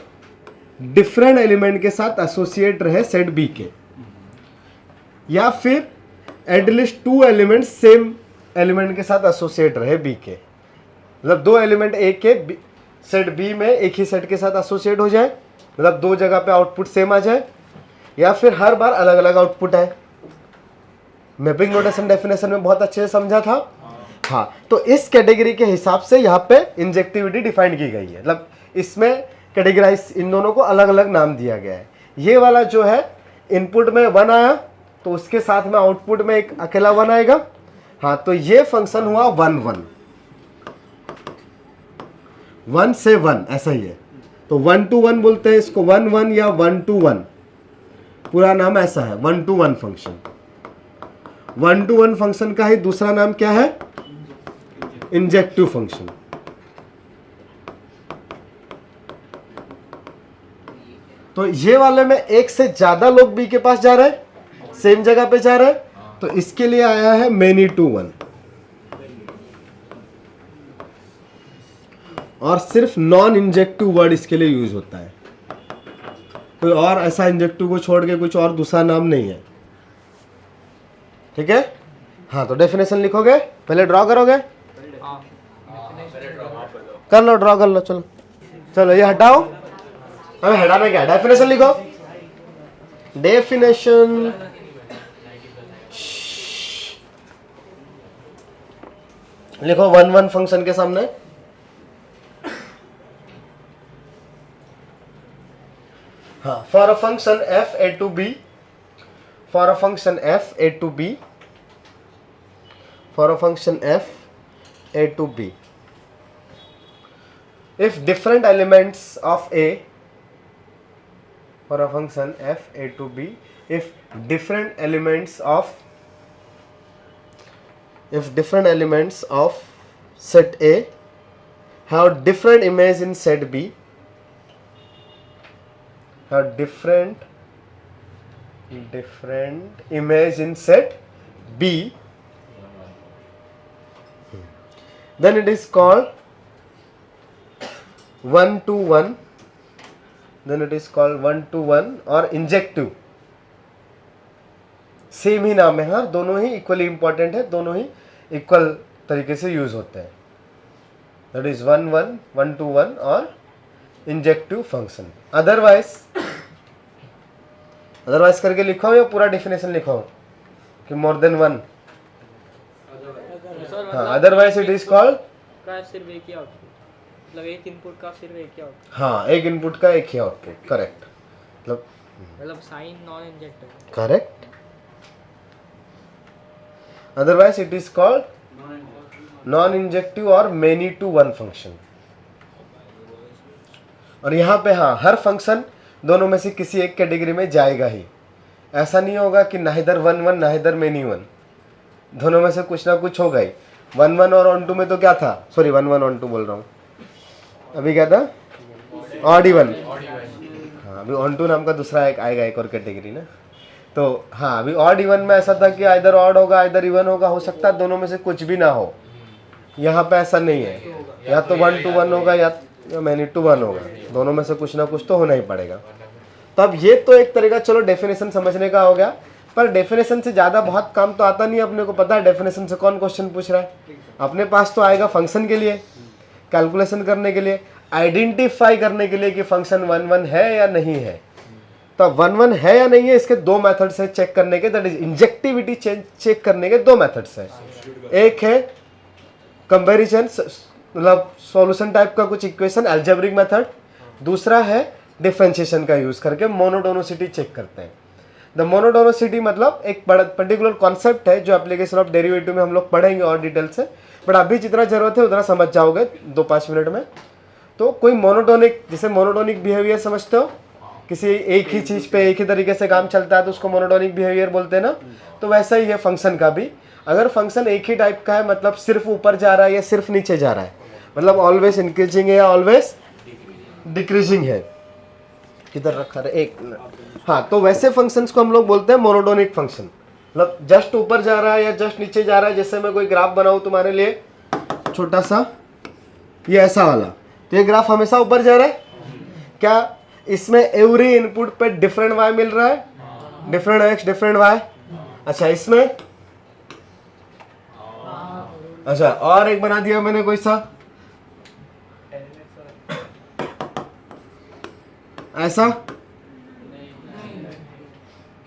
different element के साथ एसोसिएट रहे सेट बी के, या फिर एटलीस्ट 2 एलिमेंट सेम एलिमेंट के साथ एसोसिएट रहे बी के। मतलब 2 एलिमेंट ए के सेट बी में एक ही सेट के साथ एसोसिएट हो जाए, मतलब 2 जगह पे आउटपुट सेम आ जाए, या फिर हर बार अलग अलग आउटपुट आए। मैपिंग नोटेशन डेफिनेशन में बहुत अच्छे से समझा था। हाँ, तो इस कैटेगरी के हिसाब से यहाँ पे इंजेक्टिविटी डिफाइन की गई है। मतलब इसमें कैटेगराइज इन दोनों को अलग अलग नाम दिया गया है। ये वाला जो है इनपुट में 1 आया तो उसके साथ में आउटपुट में एक अकेला 1 आएगा। हाँ, तो ये फंक्शन हुआ 1-1, 1 से 1 ऐसा ही है। तो 1 to 1 बोलते हैं इसको, 1-1 या 1 to 1, पूरा नाम ऐसा है 1 to 1 फंक्शन। 1 to 1 फंक्शन का ही दूसरा नाम क्या है? Injective function. तो ये वाले में एक से ज्यादा लोग बी के पास जा रहे हैं, सेम जगह पे जा रहे हैं, तो इसके लिए आया है मेनी टू 1। और सिर्फ नॉन इंजेक्टिव वर्ड इसके लिए यूज होता है। कोई और ऐसा इंजेक्टिव को छोड़ के कुछ और दूसरा नाम नहीं है। ठीक है? हाँ, तो डेफिनेशन लिखोगे, पहले ड्रॉ करोगे? कर लो, ड्रॉ कर लो। चलो चलो, ये हटाओ। हमें हटाना क्या है? डेफिनेशन लिखो। डेफिनेशन लिखो 1-1 फंक्शन के सामने। हाँ, for a function f(a) to b, for a function f(a) to b, for a function f(a) to b, if different elements of a, for a function f(a) to b, if different elements of set A have different image in set B, have different image in set B, then it is called 1-to-1, then it is called 1-to-1 और injective. Same ही नाम है, हाँ, दोनों ही equally important है, दोनों ही equal तरीके से use होते हैं। दैट इज 1-1, 1-to-1 और इंजेक्टिव फंक्शन। अदरवाइज करके लिखा हो या पूरा डेफिनेशन लिखा हो कि मोर देन वन? हाँ, अदरवाइज इट इज कॉल्ड का सिर्फ एक ही आउटपुट, मतलब एक इनपुट का सिर्फ एक ही आउटपुट। हाँ, एक इनपुट का एक ही आउटपुट, करेक्ट। मतलब sine non injective, correct. Otherwise it is called non injective और मेनी टू वन फंक्शन। और यहाँ पे हाँ, हर फंक्शन दोनों में से किसी एक कैटेगरी में जाएगा ही। ऐसा नहीं होगा कि नाइदर 1-1 नाइदर मेनी वन, दोनों में से कुछ ना कुछ होगा ही। 1-1 और ऑन टू में तो क्या था, सॉरी 1-1 ऑन टू बोल रहा हूँ, अभी क्या था, ऑड इवन। हाँ, अभी ऑन टू नाम का दूसरा एक आएगा, एक और कैटेगरी ना। तो हाँ, अभी ऑड इवन में ऐसा था कि आइदर ऑड होगा आइदर इवन होगा, हो सकता है दोनों में से कुछ भी ना हो। यहाँ पे ऐसा नहीं है, या तो 1-to-1 होगा या मेनी टू वन होगा, दोनों में से कुछ ना कुछ तो होना ही पड़ेगा। तो अब ये तो एक तरीका चलो डेफिनेशन समझने का हो गया, पर डेफिनेशन से ज़्यादा बहुत काम तो आता नहीं। अपने को पता है डेफिनेशन से कौन क्वेश्चन पूछ रहा है, अपने पास तो आएगा फंक्शन के लिए, कैलकुलेशन करने के लिए, आइडेंटिफाई करने के लिए कि फंक्शन 1-1 है या नहीं है। तो 1-1 है या नहीं है, इसके दो मेथड्स है चेक करने के, दैट इज इंजेक्टिविटी चेक करने के दो मेथड्स है। एक है कंपैरिजन, मतलब सॉल्यूशन टाइप का कुछ इक्वेशन, अलजेब्रिक मेथड। दूसरा है डिफरेंशिएशन का यूज करके मोनोटोनिसिटी चेक करते हैं। द मोनोटोनिसिटी मतलब एक पर्टिकुलर कॉन्सेप्ट है जो एप्लीकेशन ऑफ डेरिवेटिव में हम लोग पढ़ेंगे और डिटेल से, बट अभी जितना जरूरत है उतना समझ जाओगे 2-5 मिनट में। तो कोई मोनोटोनिक, जैसे मोनोटोनिक बिहेवियर समझते हो, किसी एक ही चीज़ पे एक ही तरीके से काम चलता है तो उसको मोनोटोनिक बिहेवियर बोलते हैं ना। तो वैसा ही है फंक्शन का भी। अगर फंक्शन एक ही टाइप का है, मतलब सिर्फ ऊपर जा रहा है या सिर्फ नीचे जा रहा है, मतलब ऑलवेज इंक्रीजिंग है या ऑलवेज डिक्रीजिंग है, किधर रखा है एक, हाँ, तो वैसे फंक्शंस को हम लोग बोलते हैं मोनोटोनिक फंक्शन। मतलब जस्ट ऊपर जा रहा है या जस्ट नीचे जा रहा है। जैसे मैं कोई ग्राफ बनाऊँ तुम्हारे लिए छोटा सा, ये ऐसा वाला, तो ये ग्राफ हमेशा ऊपर जा रहा है क्या? इसमें एवरी इनपुट पे डिफरेंट वाई मिल रहा है, डिफरेंट एक्स डिफरेंट वाई। अच्छा, इसमें अच्छा और एक बना दिया मैंने कोई सा ऐसा।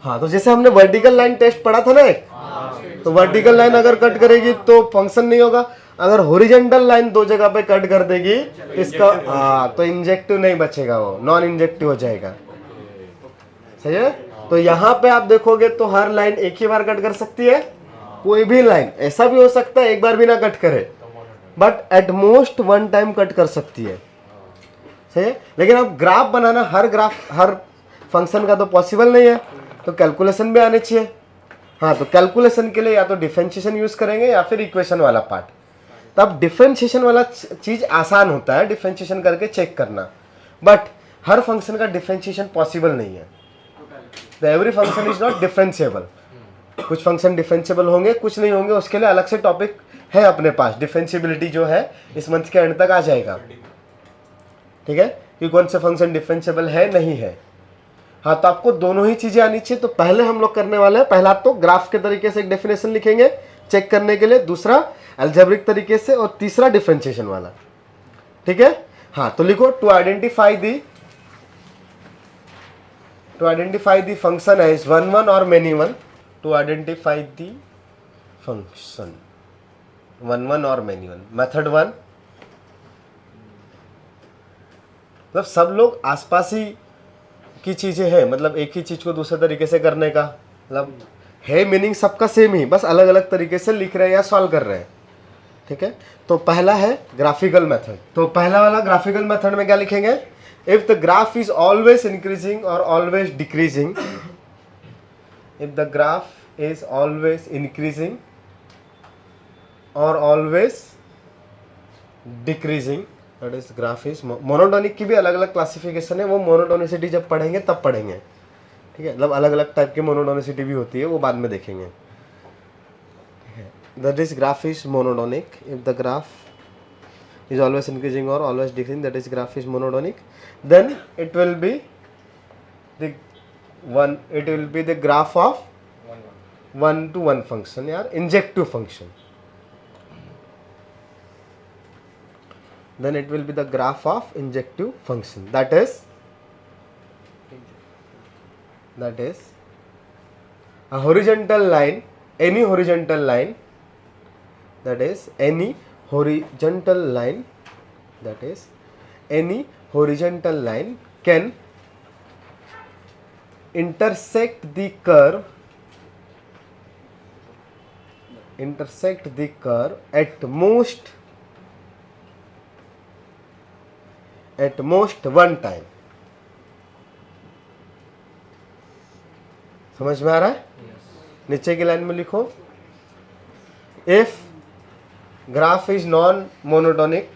हाँ, तो जैसे हमने वर्टिकल लाइन टेस्ट पढ़ा था ना एक, तो वर्टिकल लाइन अगर कट करेगी तो फंक्शन नहीं होगा। अगर हॉरिजॉन्टल लाइन दो जगह पे कट कर देगी इसका, हाँ, तो इंजेक्टिव नहीं बचेगा, वो नॉन इंजेक्टिव हो जाएगा। सही है। तो यहाँ पे आप देखोगे तो हर लाइन एक ही बार कट कर सकती है, कोई भी लाइन। ऐसा भी हो सकता है एक बार भी ना कट करे, but at most 1 time cut कर सकती है। सही है। लेकिन अब ग्राफ बनाना, हर फंक्शन का तो पॉसिबल नहीं है, तो कैलकुलेशन भी आने चाहिए। हाँ, तो कैलकुलेशन के लिए या तो डिफरेंशिएशन यूज करेंगे या फिर इक्वेशन वाला पार्ट। तब डिफरेंशिएशन वाला चीज आसान होता है, डिफरेंशिएशन करके चेक करना, बट हर फंक्शन का डिफरेंशिएशन पॉसिबल नहीं है। The every function is not differentiable. कुछ फंक्शन डिफरेंशिएबल होंगे, कुछ नहीं होंगे, उसके लिए अलग से टॉपिक है अपने पास। डिफरेंशिएबिलिटी जो है इस मंथ के एंड तक आ जाएगा, ठीक है, कि कौन से फंक्शन डिफरेंशिएबल है नहीं है। हाँ, तो आपको दोनों ही चीजें आनी चाहिए। तो पहले हम लोग करने वाले हैं, पहला तो ग्राफ के तरीके से एक डेफिनेशन लिखेंगे चेक करने के लिए, दूसरा अलजेब्रिक तरीके से, और तीसरा डिफरेंशिएशन वाला। ठीक है। हाँ, तो लिखो to identify the function as 1-1 और many one. To identify the function 1-1 और मेनी वन। मेथड 1, मतलब सब लोग आसपास ही की चीजें हैं, मतलब एक ही चीज को दूसरे तरीके से करने का, मतलब है मीनिंग सबका सेम ही, बस अलग अलग तरीके से लिख रहे हैं या सॉल्व कर रहे हैं। ठीक है। तो पहला है ग्राफिकल मेथड। तो पहला वाला ग्राफिकल मेथड में क्या लिखेंगे? If the graph is always increasing और always decreasing, if the graph is always increasing और always decreasing, that is graph is monotonic की भी अलग अलग क्लासिफिकेशन है, वो मोनोटोनिसिटी जब पढ़ेंगे तब पढ़ेंगे, ठीक है। मतलब अलग अलग टाइप की मोनोटोनिसिटी भी होती है, वो बाद में देखेंगे। That is graph is monotonic if the graph is always increasing or always decreasing, that is graph is monotonic, then it will be the graph of one to one function or injective function, then it will be the graph of injective function, that is a horizontal line, any horizontal line, that is any horizontal line, that is any horizontal line can intersect the curve at most one time। समझ में आ रहा है? नीचे की line में लिखो, if graph is non monotonic,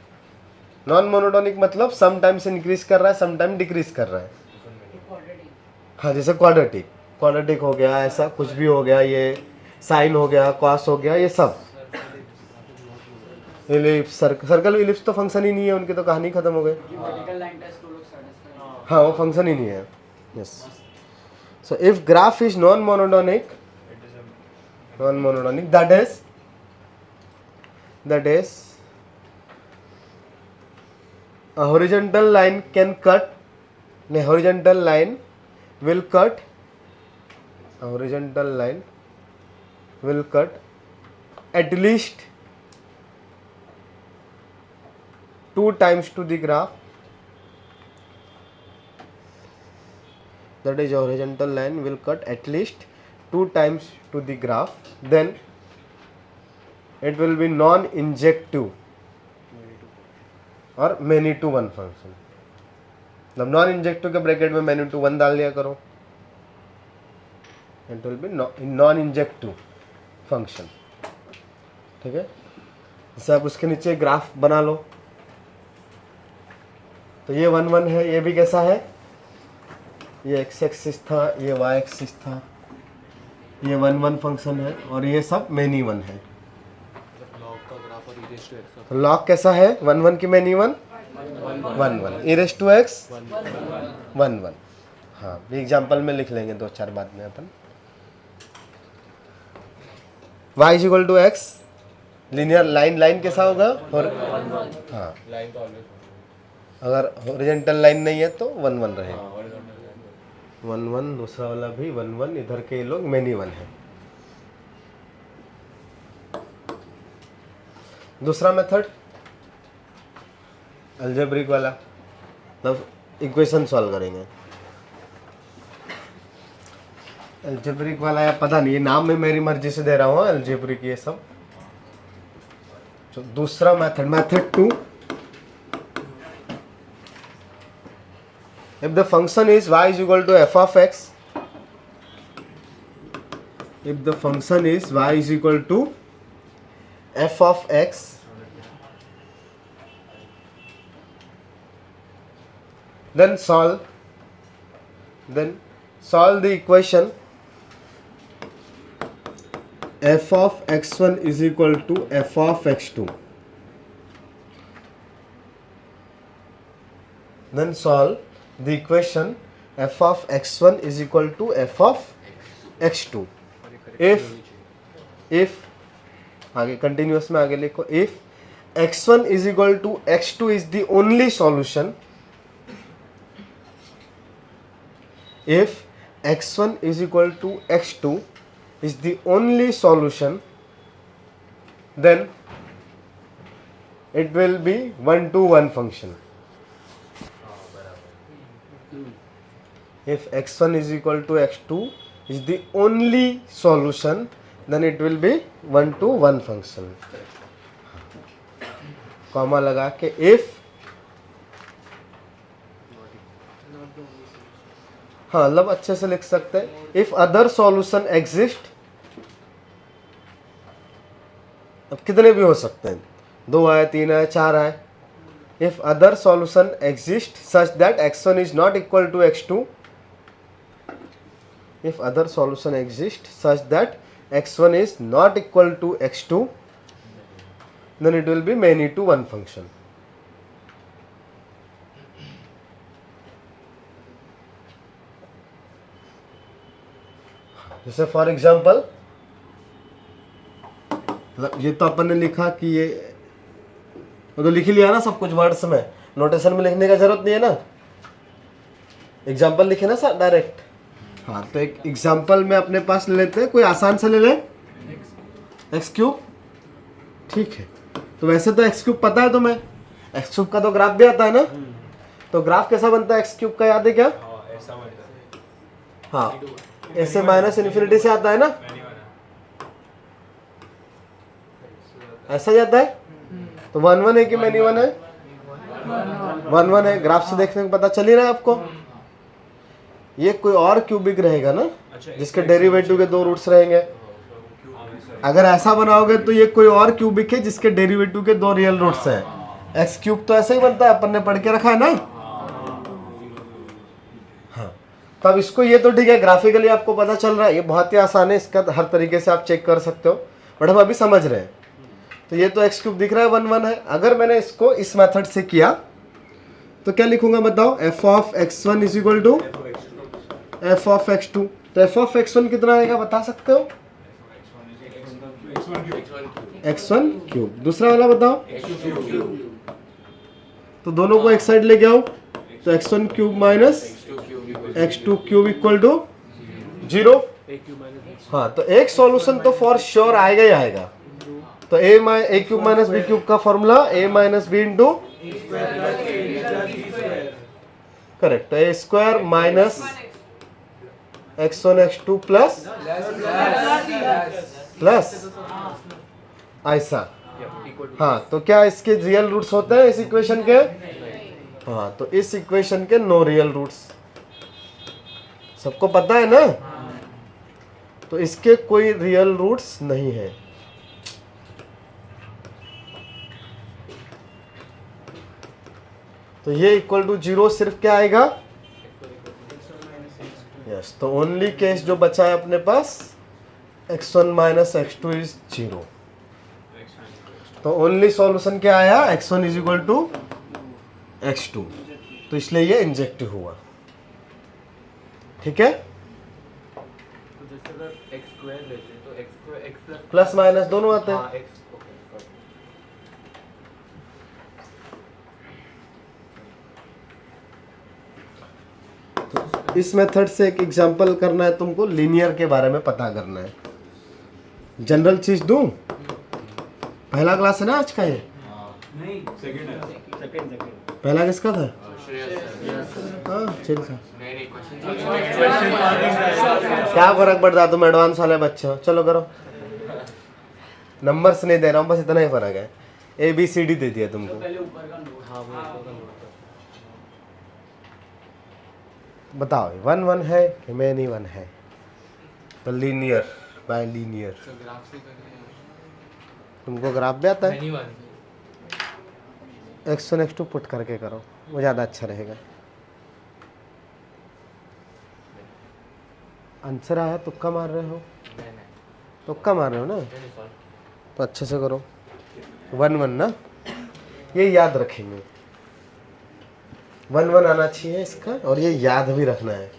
non monotonic मतलब समटाइम्स इंक्रीज कर रहा है, समटाइम डिक्रीज कर रहा है। हाँ, जैसे क्वाड्रेटिक हो गया, ऐसा कुछ भी हो गया, ये साइन हो गया, कॉस हो गया, ये सब इलिप्स, सर्कल इलिप्स तो फंक्शन ही नहीं है, उनकी तो कहानी खत्म हो गई। वर्टिकल लाइन टेस्ट तो लोग satisfy हाँ, वो फंक्शन ही नहीं है। Yes, so if graph is non monotonic, that is a horizontal line can cut, a horizontal line will cut at least 2 times to the graph, that is a horizontal line will cut at least 2 times to the graph, then it will be non-injective और many to one function। मतलब non injective के bracket में many to one डाल दिया करो, it will be non injective function, ठीक है। जैसे आप उसके नीचे ग्राफ बना लो, तो ये 1 1 है, ये भी कैसा है, ये एक्स एक्सिस था, ये वाई एक्सिस था, ये 1 1 फंक्शन है, और ये सब मेनी वन है। तो लॉग कैसा है, 1 1 की many one 1 1, e raise to x 1 1। हाँ, एग्जाम्पल में लिख लेंगे 2-4 बाद में अपन। y is equal to x, linear line कैसा होगा, और हाँ, अगर हॉरिजॉन्टल लाइन नहीं है तो 1 1 रहेगा, 1 1, दूसरा वाला भी 1 1, इधर के ये लोग मेनी वन है। दूसरा मेथड अलजेब्रिक वाला, मतलब इक्वेशन सॉल्व करेंगे। अलजेब्रिक वाला या पता नहीं, ये नाम में मेरी मर्जी से दे रहा हूँ, अलजेब्रिक ये सब। तो दूसरा method 2, if the function is y is equal to f of x, if the function is y is equal to f of x, then solve the equation f of x1 is equal to f of x2, then solve the equation f of x1 is equal to f of x2 if आगे continuous में आगे लिखो, if x1 is equal to x2 is the only solution, if x1 is equal to x2 is the only solution, then it will be 1 to 1 function। If x1 is equal to x2 is the only solution, then it will be 1 to 1 function। Comma लगा के if, हाँ मतलब अच्छे से लिख सकते हैं, if other solution exist, अब कितने भी हो सकते हैं, 2 आए, 3 आए, 4 आए. If other solution exists such that x1 is not equal to x2, if other solution exists such that x1 is not equal to x2, then it will be many to one function. जैसे for example, ये तो अपन ने लिखा कि ये तो लिख ही लिया ना सब कुछ वर्ड्स में, नोटेशन में लिखने का जरूरत नहीं है ना, एग्जाम्पल लिखे ना सर डायरेक्ट. हाँ, तो एक एग्जाम्पल में अपने पास ले लेते हैं, कोई आसान से ले ले, एक्स क्यूब. ठीक है, तो वैसे तो एक्स क्यूब पता है तुम्हें, एक्स क्यूब का तो ग्राफ भी आता है ना. तो ग्राफ कैसा बनता है एक्स क्यूब का, याद है क्या? ऐसा बनता है. हाँ, ऐसे माइनस इन्फिनिटी से आता है ना, ऐसा जाता है. तो 1 1 है कि मैनी 1 है? 1 1 है. ग्राफ से देखने को पता चल ही रहा है आपको. ये कोई और क्यूबिक रहेगा ना, जिसके डेरिवेटिव के 2 रूट्स रहेंगे. अगर ऐसा बनाओगे तो ये कोई और क्यूबिक है जिसके डेरिवेटिव के 2 रियल रूट्स हैं. एक्स क्यूब तो ऐसे ही बनता है, अपन ने पढ़ के रखा है ना. हाँ, तो अब इसको, ये तो ठीक है, ग्राफिकली आपको पता चल रहा है, ये बहुत ही आसान है, इसका हर तरीके से आप चेक कर सकते हो, बट हम अभी समझ रहे हैं. तो ये तो एक्स क्यूब दिख रहा है, 1 1 है. अगर मैंने इसको इस मेथड से किया तो क्या लिखूंगा बताओ? F of x1 is equal to f of x2. तो एफ ऑफ x1 कितना आएगा बता सकते हो? x1 cube. दूसरा वाला बताओ. तो दोनों को एक साइड लेके आओ, तो x1 cube minus x2 cube equal to 0. हाँ, तो एक सॉल्यूशन तो फॉर श्योर आएगा ही आएगा. तो a cube minus b cube का formula a minus b into, correct. तो a square minus x1 x2 plus ऐसा. हाँ, तो क्या इसके रियल रूट्स होते हैं इस इक्वेशन के? हाँ, तो इस इक्वेशन के नो रियल रूट्स. सबको पता है ना, तो इसके कोई रियल रूट्स नहीं है. तो ये इक्वल टू 0 सिर्फ क्या आएगा? यस, तो ओनली केस जो बचा है अपने पास, x1 माइनस x2 इज 0. तो ओनली सॉल्यूशन क्या आया? x1 is equal to x2. तो इसलिए ये इंजेक्टिव हुआ. ठीक है, तो जैसे अगर x स्क्वायर लेते हैं तो x square x plus minus दोनों आते हैं. हाँ, x, ओके. इस मेथड से एक एग्जांपल करना है तुमको, लीनियर के बारे में पता करना है. जनरल चीज दूं? पहला क्लास है ना आज का ये? सेकंड. पहला किसका था? हाँ, चिल था. क्या फर्क पड़ता है, तुम एडवांस वाले बच्चे हो. चलो करो. नंबर्स नहीं दे रहा हूँ, बस इतना ही फर्क है. ABCD दे दिया तुमको. पहले ऊपर का नोट. हाँ, वो ऊपर का नोट था. बताओ 1 1 है कि मैनी 1 है? तो लीनियर बाय लीनियर. ग्राफ से करना है. तुमको ग्राफ भी आता है? Many one. x1 x2 put करके करो, वो ज़्यादा अच्छा रहेगा. आंसर आया? तुक्का मार रहे हो? तुक्का मार रहे हो ना, तो अच्छे से करो. 1 1 ना, ये याद रखेंगे. 1 1 आना चाहिए इसका, और ये याद भी रखना है.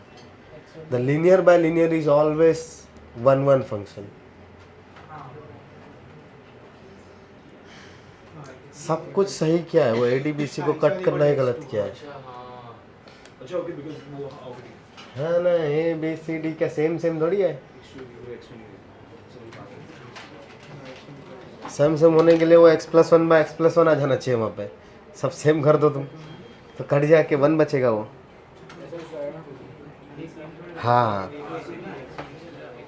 The linear bye linear is always 1 1 function. सब कुछ सही किया है, वो ADBC को कट करना ही गलत किया है. अच्छा, ओके, बिकॉज़ वो ओके. हाँ ना, ABCD क्या सेम थोड़ी है. सेम होने के लिए वो x+1 बाय x+1 आ जाना चाहिए वहाँ पे. सब सेम कर दो तुम, तो कट जाके 1 बचेगा वो. हाँ,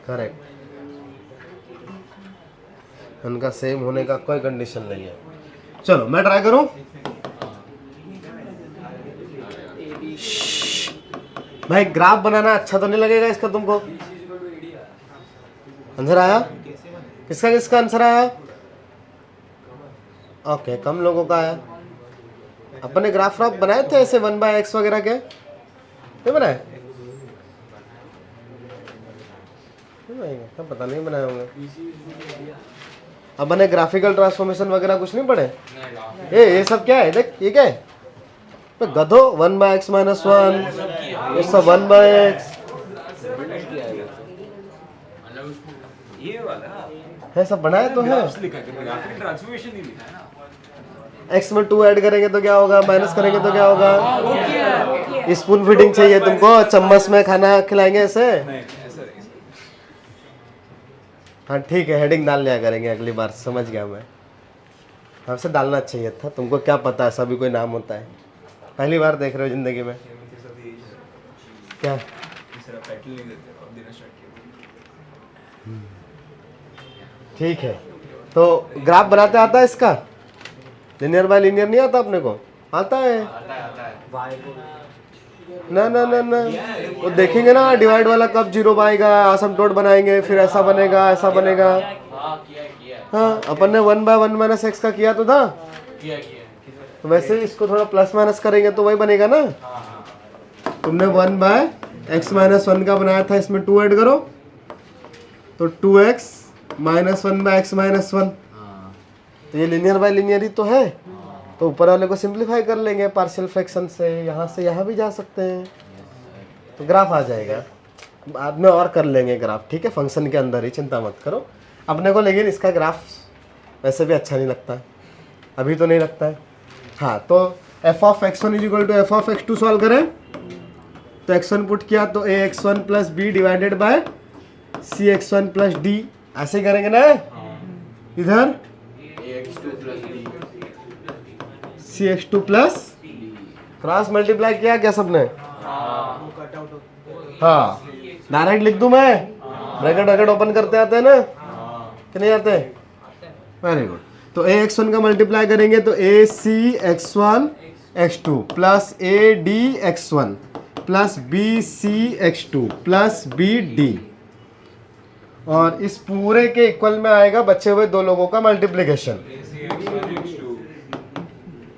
करेक्ट. उनका सेम होने का कोई कंडीशन नहीं है. चलो मैं ट्राई करूं. भाई ग्राफ बनाना अच्छा तो नहीं लगेगा इसका तुमको? आंसर आया? किसका आंसर आया? ओके कम लोगों का है। अपने ग्राफ व्राफ बनाए थे ऐसे 1/x वगैरह के, नहीं बनाए? नहीं बनाए क्या पता, नहीं बनाए होंगे। अपने ग्राफिकल ट्रांसफॉर्मेशन वगैरह कुछ नहीं पढ़े? ये सब क्या है? देख ये क्या है? तो गधो 1/x - 1, ये सब 1/x ये वाला है, सब बनाए तो है। ग्राफ्स लिखा है, ग्राफिक ट्रांसफॉर्मेशन नहीं लिखा है ना। x में 2 ऐड करेंगे तो क्या होगा, माइनस करेंगे तो क्या होगा? स्पून फीडिंग चाहिए तुमको, चम्मच में खाना खिलाएंगे ऐसे? नहीं ऐसा नहीं। हाँ ठीक है, हेडिंग डाल लिया करेंगे अगली बार, समझ गया मैं। हमसे डालना चाहिए था, तुमको क्या पता ऐसा भी कोई नाम होता है? पहली बार देख रहे हो जिंदगी में क्या? तीसरा पैटर्न नहीं देते और देना स्टार्ट किया। ठीक है, तो ग्राफ बनाते आता है इसका? लिनियर बाय लिनियर नहीं आता अपने को? आता है ना ना ना ना, वो देखेंगे ना डिवाइड वाला कब 0 आएगा, आसमटोट बनाएंगे, फिर ऐसा बनेगा ऐसा बनेगा। हाँ अपन ने 1/1 - x का किया तो था, तो वैसे ही इसको थोड़ा प्लस माइनस करेंगे तो वही बनेगा ना। तुमने 1/x - 1 का बनाया था, इसमें 2 ऐड करो तो 2x - 1/x - 1। तो ये लिनियर बाय लिनियर ही तो है, तो ऊपर वाले को सिंपलीफाई कर लेंगे पार्शियल फ्रैक्शन से, यहाँ से यहाँ भी जा सकते हैं, तो ग्राफ आ जाएगा। बाद में और कर लेंगे ग्राफ, ठीक है, फंक्शन के अंदर ही, चिंता मत करो अपने को। लेकिन इसका ग्राफ वैसे भी अच्छा नहीं लगता है, अभी तो नहीं लगता है। हाँ, तो f(x1) = f(x2) सॉल्व करें तो x1 पुट किया तो ax1 + b divided by cx1 + d, ऐसे करेंगे ना। इधर cx2 प्लस क्रॉस मल्टीप्लाई किया क्या सबने? हाँ, डायरेक्ट लिख दूं मैं? ब्रैकेट वैकेट ओपन करते आते हैं ना कि नहीं आते? Very good. तो ax1 का मल्टीप्लाई करेंगे तो acx1 x2 plus adx1 plus bcx2 plus bd, और इस पूरे के इक्वल में आएगा बचे हुए दो लोगों का मल्टीप्लिकेशन।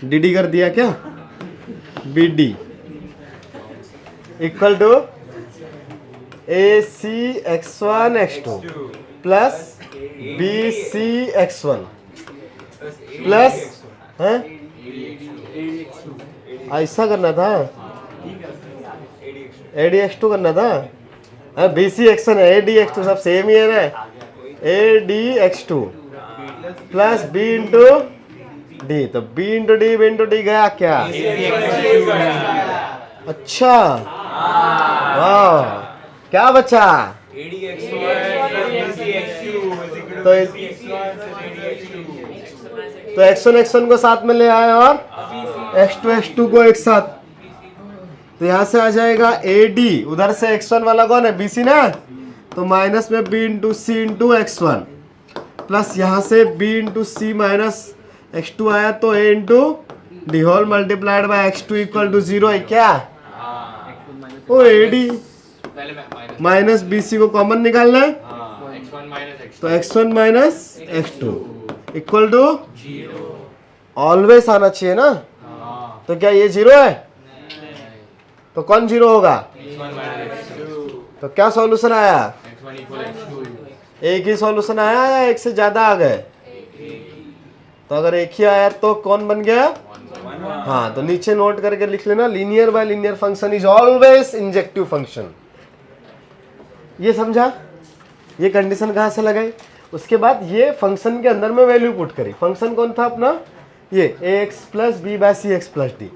dd कर दिया क्या? bd equal to acx1 x2 plus bcx1 plus, हैं ऐसा करना था, adx2 करना था। bcx1 है, adx2 सब सेम ही है ना। adx2 plus b into D, तो b इंटू डी गया क्या? अच्छा, वाह, क्या बचा? तो x1 को साथ में ले आए और x2 को एक साथ, तो यहां से आ जाएगा AD, उधर से x1 वाला कौन है? BC ना, तो माइनस में b इंटू सी इंटू x1 प्लस यहाँ से b इंटू सी माइनस x2 आया तो a into d whole multiplied by x2 equal to 0 है क्या? ओ AD माइनस BC को कॉमन निकालना है, तो x1 minus x2 equal to always आना चाहिए ना। तो क्या ये 0 है? तो कौन 0 होगा? तो क्या सॉल्यूशन आया? एक ही सॉल्यूशन आया या एक से ज्यादा आ गए? तो अगर एक ही आया तो कौन बन गया? हाँ, तो नीचे नोट करके लिख लेना, linear bye linear function is always injective function. ये समझा? ये कंडीशन कहाँ से लगाई? उसके बाद ये फंक्शन के अंदर में वैल्यू पुट करी। फंक्शन कौन था अपना? ये ax प्लस b बाय सी एक्स प्लस डी।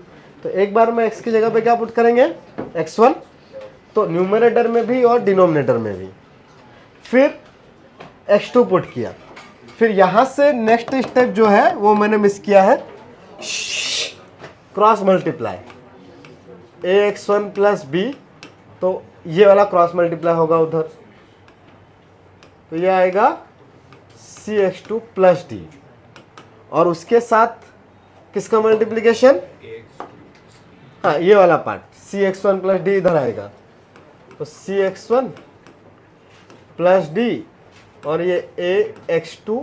तो एक बार में x की जगह पे क्या पुट करेंगे? x1, तो न्यूमरेटर में भी और डिनोमिनेटर में भी। फिर x2 पुट किया। फिर यहाँ से नेक्स्ट स्टेप जो है वो मैंने मिस किया है, cross multiply ax1 plus b, तो ये वाला क्रॉस मल्टीप्लाई होगा उधर, तो ये आएगा cx2 प्लस डी, और उसके साथ किसका मल्टीप्लिकेशन? हाँ, ये वाला पार्ट cx1 प्लस डी इधर आएगा, तो cx1 प्लस डी और ये ax2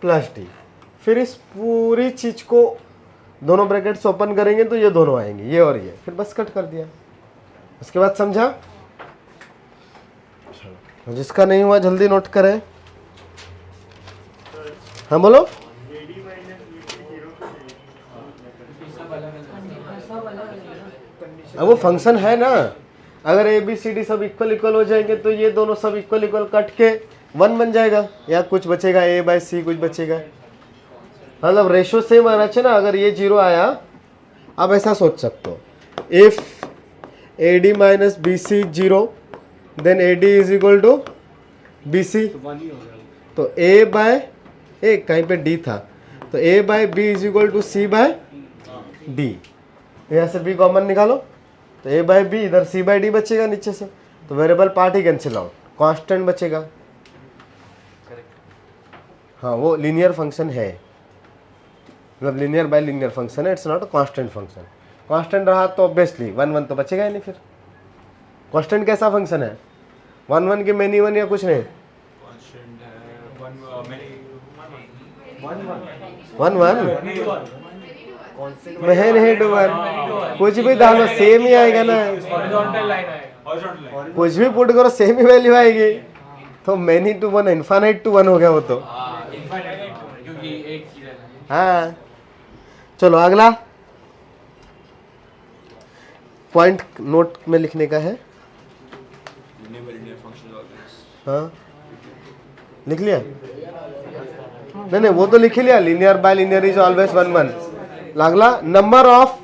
प्लस डी, फिर इस पूरी चीज को दोनों ब्रैकेट्स ओपन करेंगे तो ये दोनों आएंगे, ये और ये, फिर बस कट कर दिया। उसके बाद समझा? चलो, जिसका नहीं हुआ जल्दी नोट करें। हाँ बोलो। अब वो फंक्शन है ना, अगर ए बी सी डी सब इक्वल इक्वल हो जाएंगे तो ये दोनों सब इक्वल इक्वल कट के 1 बन जाएगा, या कुछ बचेगा ए बाय सी, कुछ बचेगा, मतलब रेशो सेम आना चाहिए ना। अगर ये 0 आया, अब ऐसा सोच सकते हो, if A D minus B C 0 then A D is equal to B C, तो ए बाय ए कहीं पे डी था, तो A by B is equal to C by D. यहाँ से बी कॉमन निकालो तो ए बाय बी, इधर सी बाय डी बचेगा नीचे से, तो वेरिएबल पार्ट ही कैंसिल आउट, कांस्टेंट बचेगा। हाँ वो लीनियर फंक्शन है, मतलब लीनियर बाय लीनियर फंक्शन है, it's not a constant function. Constant रहा तो ऑब्वियसली 1 1 तो बचेगा ही नहीं। फिर कांस्टेंट कैसा फंक्शन है? 1 1 के मेनी 1 या कुछ नहीं, 1 1 मैं नहीं डूबर, कुछ भी डालो सेम ही आएगा ना, कुछ भी पुट करो सेम ही वैल्यू आएगी। तो मेनी टू 1 इनफाइनाइट टू 1 हो गया वो तो। हाँ चलो अगला पॉइंट नोट में लिखने का है। हाँ लिख लिया? नहीं नहीं वो तो लिख ही लिया, linear bye linear is always 1 1। अगला नंबर ऑफ,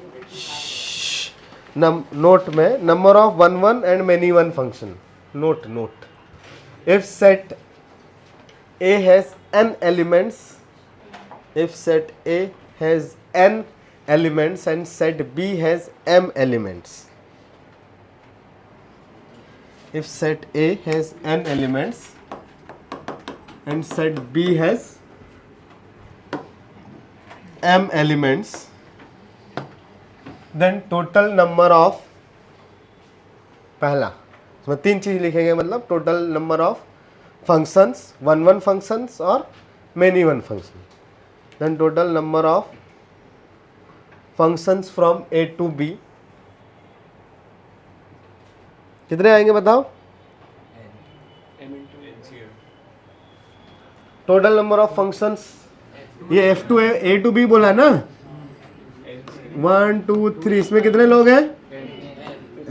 नोट में number of 1 1 and many 1 function. Note note if set A has n elements, if set A has n elements and set B has m elements, if set A has n elements and set B has m elements, then total number of, पहला इसमें 3 चीज लिखेंगे, मतलब total number of functions, 1 1 functions और many 1 function, then total number of functions from A to B कितने आएंगे बताओ? Total number of functions, ये F to A to B बोला ना, 1 2 3, इसमें कितने लोग हैं?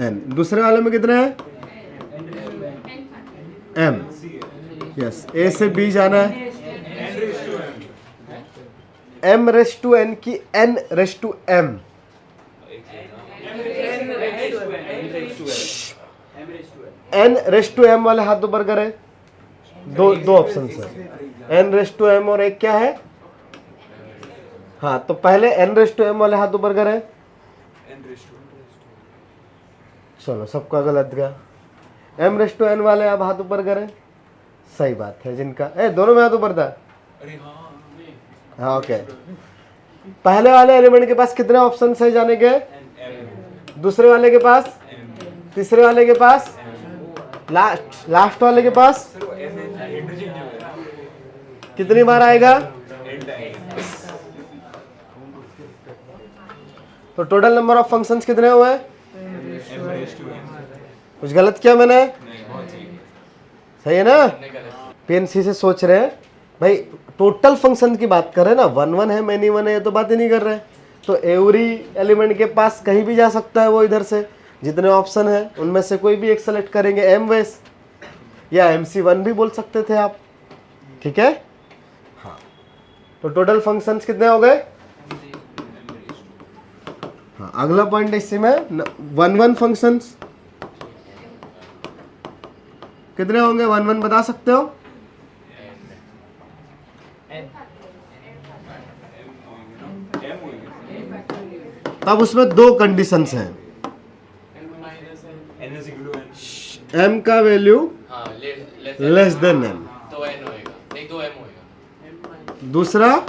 n। दूसरे वाले में कितने हैं? m। यस A से B जाना है, m रेस टू n की n raise to m, n raise to m वाले हाथ ऊपर करें। दो ऑप्शन है, n रेस टू m और एक क्या है? हाँ तो पहले n रेस टू m वाले हाथ ऊपर करें। चलो सबका गलत गया, m रेस टू n वाले आप हाथ ऊपर करें। सही बात है जिनका दोनों में हाथ ऊपर था। हाँ ओके, पहले वाले एलिमेंट के पास कितने ऑप्शन है जाने के? दूसरे वाले के पास, तीसरे वाले के पास, लास्ट वाले के पास कितनी बार आएगा? तो टोटल नंबर ऑफ फंक्शंस कितने हुए? कुछ गलत किया मैंने? सही है ना? पीएनसी से सोच रहे हैं भाई, टोटल फंक्शन की बात कर रहे हैं ना, 1 1 है मेनी 1 है, ये तो बात ही नहीं कर रहे। तो एवरी एलिमेंट के पास कहीं भी जा सकता है वो, इधर से जितने ऑप्शन है उनमें से कोई भी एक सेलेक्ट करेंगे, एम वेस या MC1 भी बोल सकते थे आप, ठीक है? हाँ तो टोटल फंक्शंस कितने हो गए? हाँ अगला पॉइंट इसी में 1 1 फंक्शंस कितने होंगे? 1 1 बता सकते हो? अब उसमें 2 कंडीशंस हैं, m का वैल्यू लेस देन n, तो n होएगा, नहीं तो m होएगा। दूसरा m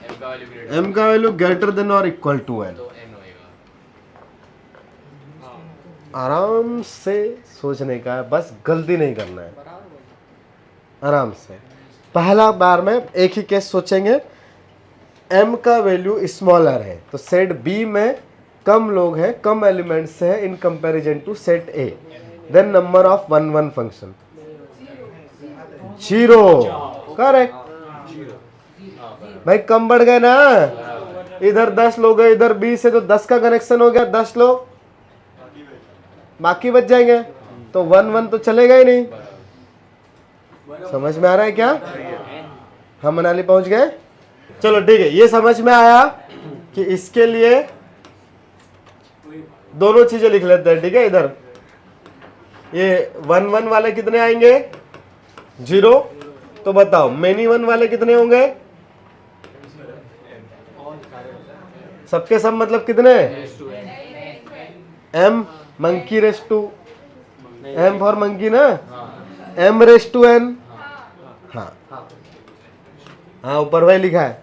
m का वैल्यू का वैल्यू ग्रेटर देन और इक्वल टू n। तो n होएगा। आराम से सोचने का है, बस गलती नहीं करना है, आराम से। पहला बार में एक ही केस सोचेंगे, m का वैल्यू स्मॉलर है, तो सेट B में कम लोग हैं, कम एलिमेंट्स हैं in comparison to set A, then number of 1 1 function 0, correct. भाई कम बढ़ गए ना, इधर 10 लोग हैं, इधर 20 है, तो 10 का कनेक्शन हो गया, 10 लोग बाकी बच जाएंगे, तो 1 1 तो चलेगा ही नहीं। समझ में आ रहा है क्या? हम मनाली पहुंच गए। चलो ठीक है, ये समझ में आया कि इसके लिए दोनों चीजें लिख लेते हैं, ठीक है। इधर ये 1 1 वाले कितने आएंगे? 0। तो बताओ मेनी 1 वाले कितने होंगे? सबके सब मतलब कितने? m monkey raise to m for monkey ना, m रेस टू n। हाँ हाँ, ऊपर वही लिखा है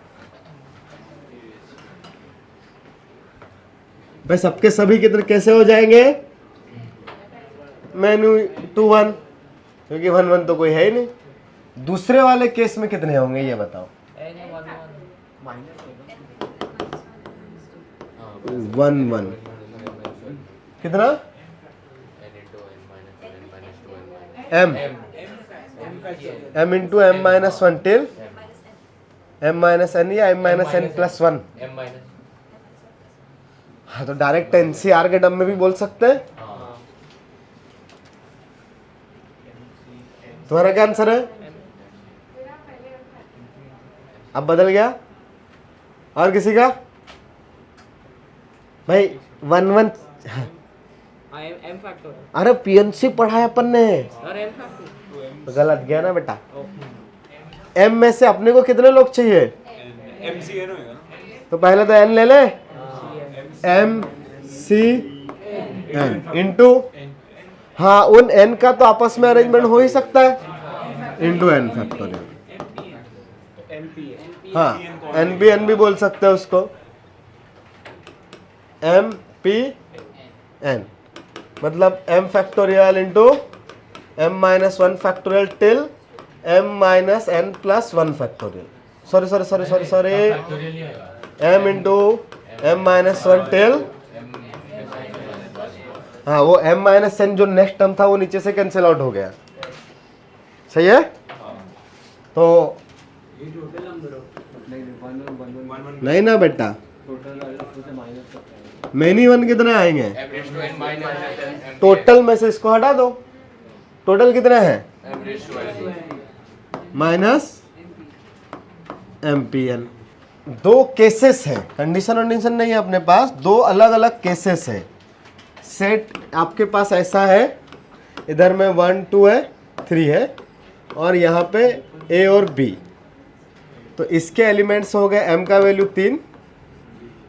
भाई। सबके सभी कितने कैसे हो जाएंगे? मेनू 2 1, क्योंकि 1 1 तो कोई है ही नहीं। दूसरे वाले केस में कितने होंगे ये बताओ? 1 1 कितना? m m into m minus 1 till m minus n या m minus n plus 1। m minus. हाँ, तो डायरेक्ट NCR के टर्म में भी बोल सकते हैं। तुम्हारा क्या आंसर है? अब बदल गया? और किसी का? भाई 1 1। M factor. अरे PNC पढ़ाया अपन ने, अरे एम फैक्टर तो गलत गया ना बेटा। m में से अपने को कितने लोग चाहिए? MCN होएगा ना? तो पहले तो n ले ले, m c n इंटू, हाँ उन n का तो आपस में अरेंजमेंट हो ही सकता है, इंटू n फैक्टोरियल। हाँ n भी बोल सकते हैं उसको, m p n मतलब m factorial into m minus 1 factorial till m minus n plus 1 factorial. Sorry m into m minus 1 till, हाँ वो m माइनस n जो नेक्स्ट टर्म था वो नीचे से कैंसिल आउट हो गया। सही है? तो नहीं ना बेटा, मेनी 1 कितने आएंगे? m raise to n minus total में से इसको हटा दो, टोटल कितने हैं? m raise to n minus MPN। दो केसेस हैं, कंडीशन नहीं है अपने पास, दो अलग अलग केसेस है। सेट आपके पास ऐसा है, इधर में 1 2 है, 3 है, और यहाँ पे A और B। तो इसके एलिमेंट्स हो गए m का वैल्यू 3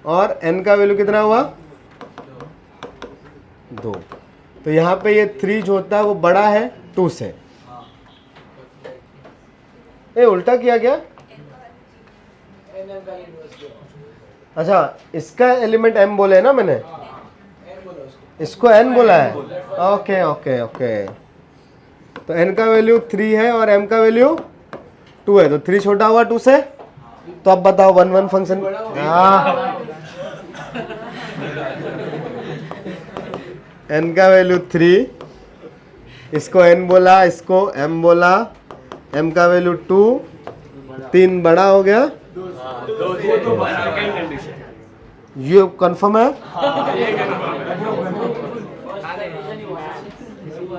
और n का वैल्यू कितना हुआ? 2। तो यहाँ पे ये 3 जो होता है वो बड़ा है 2 से। ए उल्टा किया क्या? अच्छा, इसका एलिमेंट m बोले है ना मैंने, इसको n बोला है। ओके ओके ओके, तो n का वैल्यू 3 है और m का वैल्यू 2 है, तो 3 छोटा हुआ 2 से। तो अब बताओ 1 1 फंक्शन, n का वैल्यू 3, इसको n बोला, इसको m बोला, m का वैल्यू 2, 3 बड़ा हो गया। ये कंफर्म है?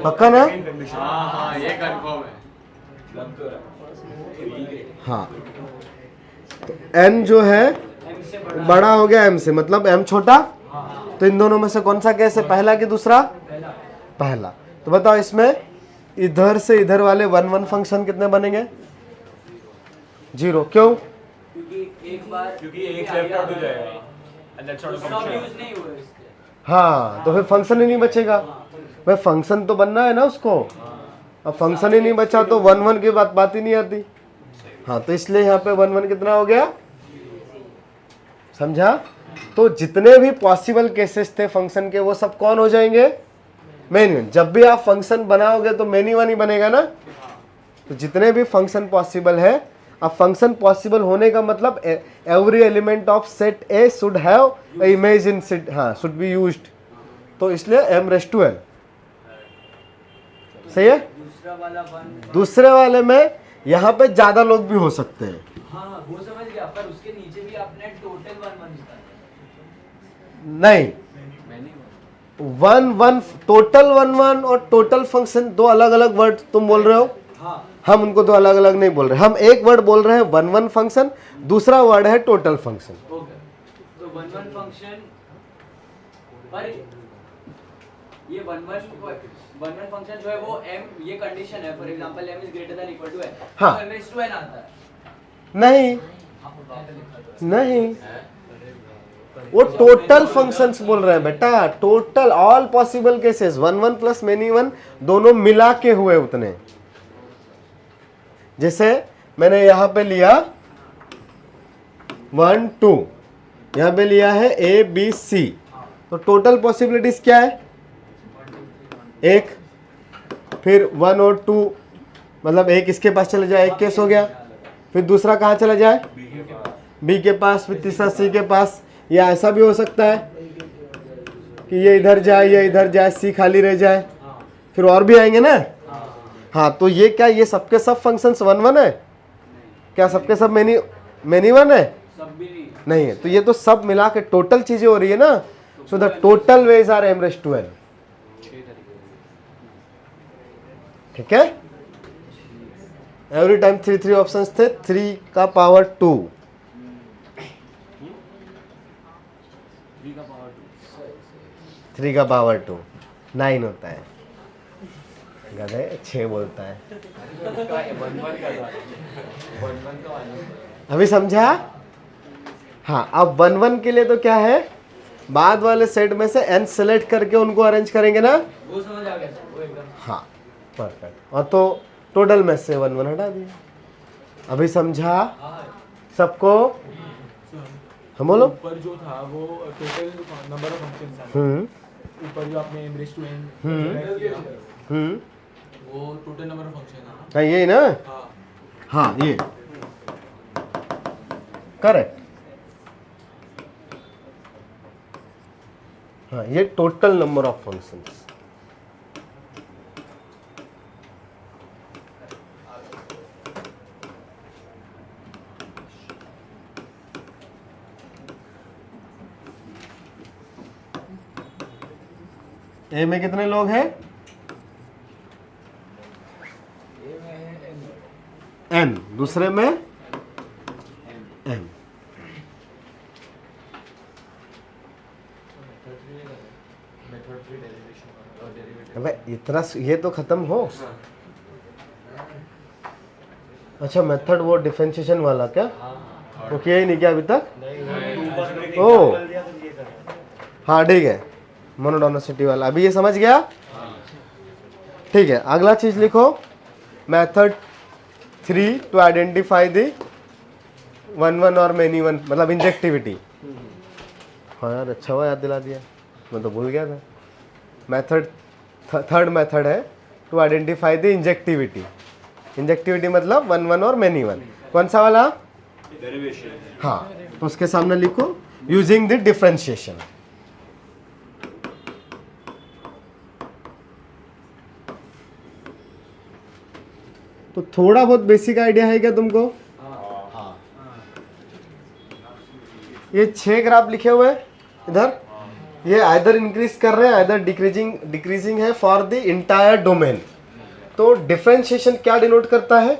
पक्का ना? हाँ ये कंफर्म है। हाँ, तो n जो है बड़ा हो गया m से, मतलब m छोटा। तो इन दोनों में से कौन सा केस है, पहला कि दूसरा? पहला। तो बताओ इसमें इधर से इधर वाले 1 1 फंक्शन कितने बनेंगे? 0। क्यों? क्योंकि एक लेफ्ट आउट हो जाएगा and that's not a function। हाँ, तो फिर फंक्शन ही नहीं बचेगा। भाई फंक्शन तो बनना है ना उसको, अब फंक्शन ही नहीं बचा तो 1 1 की बात ही नहीं आती। हाँ, तो इसलिए यहाँ पे 1 1 कितना हो गया? समझा? तो जितने भी पॉसिबल केसेस थे फंक्शन के वो सब कौन हो जाएंगे? मेनी 1। जब भी आप फंक्शन बनाओगे तो मेनी 1 ही बनेगा ना। तो जितने भी फंक्शन पॉसिबल है अब फंक्शन पॉसिबल होने का मतलब every element of set A should have a image in set, हाँ शुड बी यूज्ड, तो इसलिए m⁻n सही है। दूसरे वाले में यहाँ पे ज्यादा लोग भी हो सकते हैं। हाँ वो समझ गया, पर उसके नीचे भी आपने टोटल 1 1 लिखा है। नहीं, 1 1 टोटल 1 1 और टोटल फंक्शन दो अलग अलग वर्ड तुम बोल रहे हो। हाँ हम उनको दो अलग अलग नहीं बोल रहे, हम एक वर्ड बोल रहे हैं 1 1 फंक्शन, दूसरा वर्ड है टोटल फंक्शन। ओके, तो 1 1 फंक्शन पर ये 1 1 फंक्शन जो है वो m, ये कंडीशन है, for example m is greater than equal to n, हाँ। तो m⁻n आता है। नहीं नहीं, वो टोटल फंक्शंस बोल रहे हैं बेटा, total all possible cases 1 1 plus many 1 दोनों मिला के हुए उतने। जैसे मैंने यहां पे लिया 1 2, यहां पे लिया है A B C, तो टोटल पॉसिबिलिटीज क्या है? एक, फिर 1 और 2, मतलब एक इसके पास चला जाए, एक केस हो गया, फिर दूसरा कहाँ चला जाए? B के पास, फिर तीसरा C के पास। या ऐसा भी हो सकता है कि ये इधर जाए, ये इधर जाए, C खाली रह जाए, फिर और भी आएंगे ना। हाँ, तो ये क्या, ये सबके सब फंक्शंस 1 1 है क्या? सबके सब मेनी 1 है? सब भी नहीं। नहीं है, तो ये तो सब मिला के टोटल चीजें हो रही है ना। So the total ways are m⁻n। ठीक है, एवरी टाइम 3 3 ऑप्शंस थे, 3 का पावर 2, 3 का पावर 2 9 होता है। गधे 6 बोलता है। अभी समझा? हाँ, अब 1 1 के लिए तो क्या है, बाद वाले सेट में से n सेलेक्ट करके उनको अरेंज करेंगे ना। वो समझ आ गया था, वो एकदम। हाँ परफेक्ट, और तो टोटल में से 1 1 हटा दिया। अभी समझा सबको? हम बोलो। ऊपर जो था वो टोटल नंबर ऑफ फंक्शंस था, ऊपर जो आपने m⁻n वो टोटल नंबर ऑफ फंक्शन है। हाँ यही ना। हाँ हाँ ये करेक्ट। हाँ ये टोटल नंबर ऑफ फंक्शंस। ए में कितने लोग हैं? n, दूसरे में m। अबे इतना ये तो खत्म हो। अच्छा मेथड वो डिफरेंशिएशन वाला क्या? वो किया ही नहीं क्या अभी तक? ओ हाँ ठीक है, मोनोटोनिसिटी वाला अभी ये समझ गया। ठीक है, अगला चीज लिखो, मेथड 3 टू आइडेंटिफाई द 1 1 और मेनी 1, मतलब इंजेक्टिविटी। हाँ यार अच्छा हुआ याद दिला दिया, मैं तो भूल गया था। मेथड थर्ड मेथड है to identify the injectivity. Injectivity मतलब 1 1 और मेनी 1। कौन सा वाला? डेरिवेशन। हाँ, तो उसके सामने लिखो यूजिंग द डिफरेंशिएशन। तो थोड़ा बहुत बेसिक आइडिया है क्या तुमको? हाँ। ये 6 ग्राफ लिखे हुए हैं इधर, ये आइदर इंक्रीज कर रहे हैं आइदर डिक्रीजिंग है फॉर द इंटायर डोमेन। तो डिफरेंशिएशन क्या डिनोट करता है?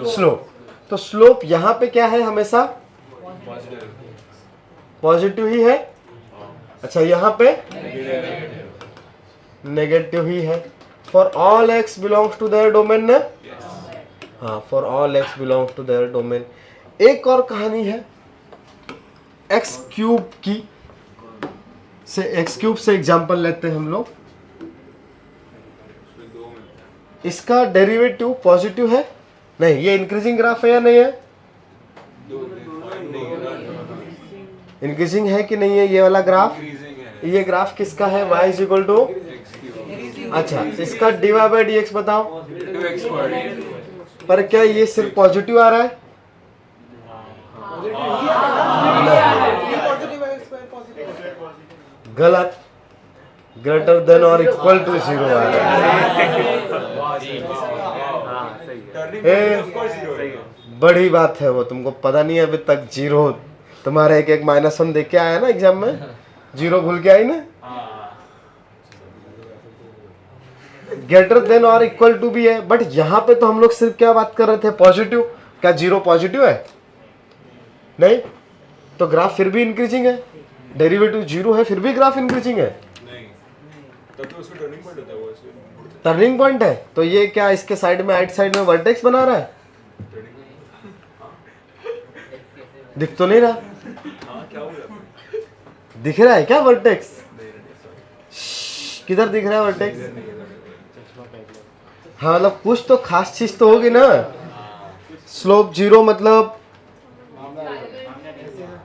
स्लोप। तो स्लोप यहाँ पे क्या है? हमेशा पॉजिटिव ही है। अच्छा यहाँ पे नेगेटिव ही है। For all x belongs to their domain ना। हाँ, for all x belongs to their domain. एक और कहानी है एक्स क्यूब की, से एक्स क्यूब से एग्जांपल लेते हैं हम लोग। इसका डेरिवेटिव पॉजिटिव है? नहीं, ये इंक्रीजिंग ग्राफ है या नहीं है? इंक्रीजिंग है कि नहीं है ये वाला ग्राफ? ये ग्राफ किसका है? y इज इक्वल टू, अच्छा इसका dy बाई dx बताओ। पर क्या ये सिर्फ पॉजिटिव आ रहा है? गलत, ग्रेटर देन और इक्वल टू 0 आ रहा है। बड़ी बात है वो, तुमको पता नहीं है अभी तक 0 तुम्हारा एक -1 देख के आया ना एग्जाम में, 0 भूल के आई ना। ग्रेटर देन और इक्वल टू भी है, बट यहाँ पे तो हम लोग सिर्फ क्या बात कर रहे थे, पॉजिटिव। क्या 0 पॉजिटिव है? नहीं, तो ग्राफ फिर भी इंक्रीजिंग है। डेरिवेटिव 0 है फिर भी ग्राफ इंक्रीजिंग है। टर्निंग पॉइंट है, तो ये क्या इसके साइड में, राइट साइड में वर्टेक्स बना रहा है? दिख तो नहीं रहा। दिख रहा है क्या वर्टेक्स? किधर दिख रहा है वर्टेक्स? हाँ, मतलब कुछ तो खास चीज तो होगी ना। स्लोप 0 मतलब,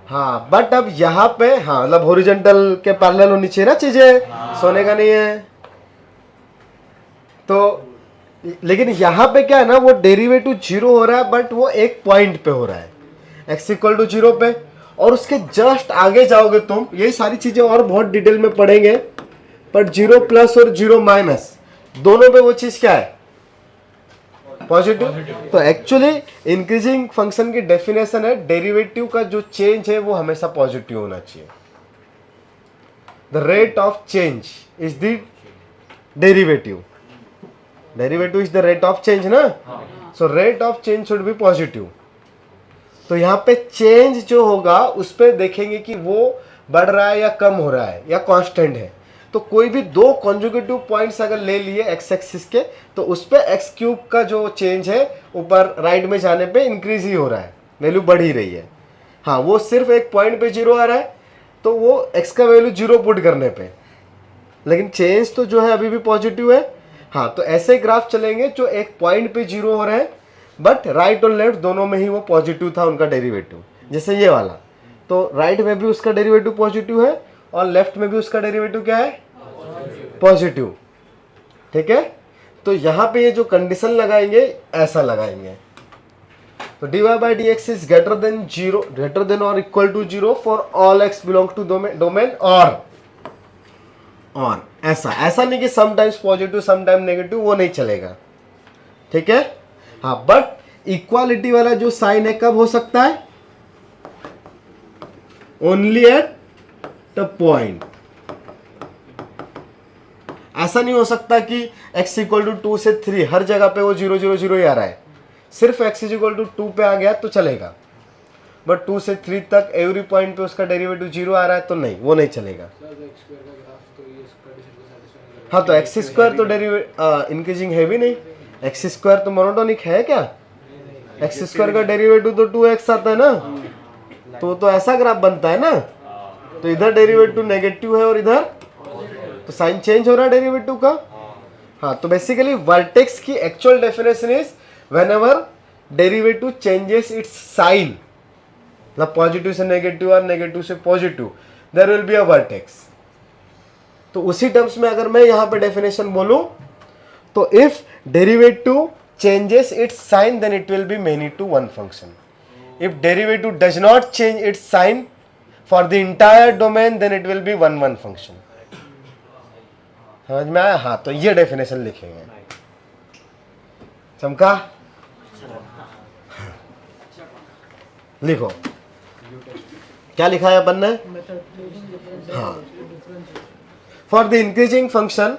हाँ, बट अब यहाँ पे हाँ मतलब हॉरिजॉन्टल के पैरेलल होनी चाहिए ना चीजें, सोने का नहीं है तो। लेकिन यहाँ पे क्या है ना, वो डेरिवेटिव 0 हो रहा है, बट वो एक पॉइंट पे हो रहा है, x इक्वल टू 0 पे। और उसके जस्ट आगे जाओगे तुम, यही सारी चीजें और बहुत डिटेल में पढ़ेंगे, पर 0 प्लस और 0 माइनस दोनों पे वो चीज क्या है, पॉजिटिव। तो एक्चुअली इंक्रीजिंग फंक्शन की डेफिनेशन है, डेरिवेटिव का जो चेंज है वो हमेशा पॉजिटिव होना चाहिए। The rate of change is the derivative. Derivative is the rate of change ना, so rate of change should be positive. तो यहाँ पे चेंज जो होगा उस पे देखेंगे कि वो बढ़ रहा है या कम हो रहा है या कांस्टेंट है। तो कोई भी 2 कॉन्जुगेटिव पॉइंट्स अगर ले लिए एक्स एक्सिस के, तो उस पे एक्स क्यूब का जो चेंज है ऊपर राइट में जाने पे इंक्रीज ही हो रहा है, वैल्यू बढ़ ही रही है। हाँ, वो सिर्फ एक पॉइंट पे 0 आ रहा है, तो वो एक्स का वैल्यू 0 पुट करने पे, लेकिन चेंज तो जो है अभी भी पॉजिटिव है। हाँ, तो ऐसे ग्राफ चलेंगे जो एक पॉइंट पे 0 हो रहे हैं, बट राइट और लेफ्ट दोनों में ही वो पॉजिटिव था उनका डेरिवेटिव। जैसे ये वाला, तो राइट में भी उसका डेरिवेटिव पॉजिटिव है और लेफ्ट में भी उसका डेरिवेटिव क्या है, पॉजिटिव। ठीक है, तो यहां पे ये जो कंडीशन लगाएंगे ऐसा लगाएंगे, तो dy by dx is greater than 0, greater than और equal to 0 for all x belong to domain और ऐसा नहीं कि समटाइम्स पॉजिटिव समटाइम नेगेटिव, वो नहीं चलेगा। ठीक है, हाँ, बट इक्वालिटी वाला जो साइन है कब हो सकता है, ओनली एट द पॉइंट। ऐसा नहीं हो सकता कि x इक्वल टू 2 से 3 हर जगह पे वो 0 0 0 ही आ रहा है, सिर्फ x इक्वल टू 2 पे आ गया तो चलेगा, बट 2 से 3 तक एवरी पॉइंट पे उसका डेरिवेटिव 0 आ रहा है तो नहीं, वो नहीं चलेगा। हाँ, तो एक्स स्क्वायर तो इंक्रीजिंग है भी नहीं, एक्स स्क्वायर तो मोनोटोनिक है क्या? एक्स स्क्वायर का डेरिवेटिव तो 2x आता है ना, तो ऐसा ग्राफ बनता है ना। तो इधर डेरिवेटिव नेगेटिव है और इधर तो साइन चेंज हो रहा है डेरिवेटिव का। हाँ, तो बेसिकली वर्टेक्स की actual definition is whenever derivative changes its sign, मतलब पॉजिटिव से नेगेटिव और नेगेटिव से positive, there will be a vertex. तो उसी टर्म्स में अगर मैं यहाँ पे डेफिनेशन बोलूं, तो if derivative changes its sign then it will be many to one function. If derivative does not change its sign for the entire domain then it will be one function. समझ में आया? हाँ, तो ये definition लिखेंगे। चमका? लिखो, क्या लिखा है अपन ने? हाँ, for the increasing function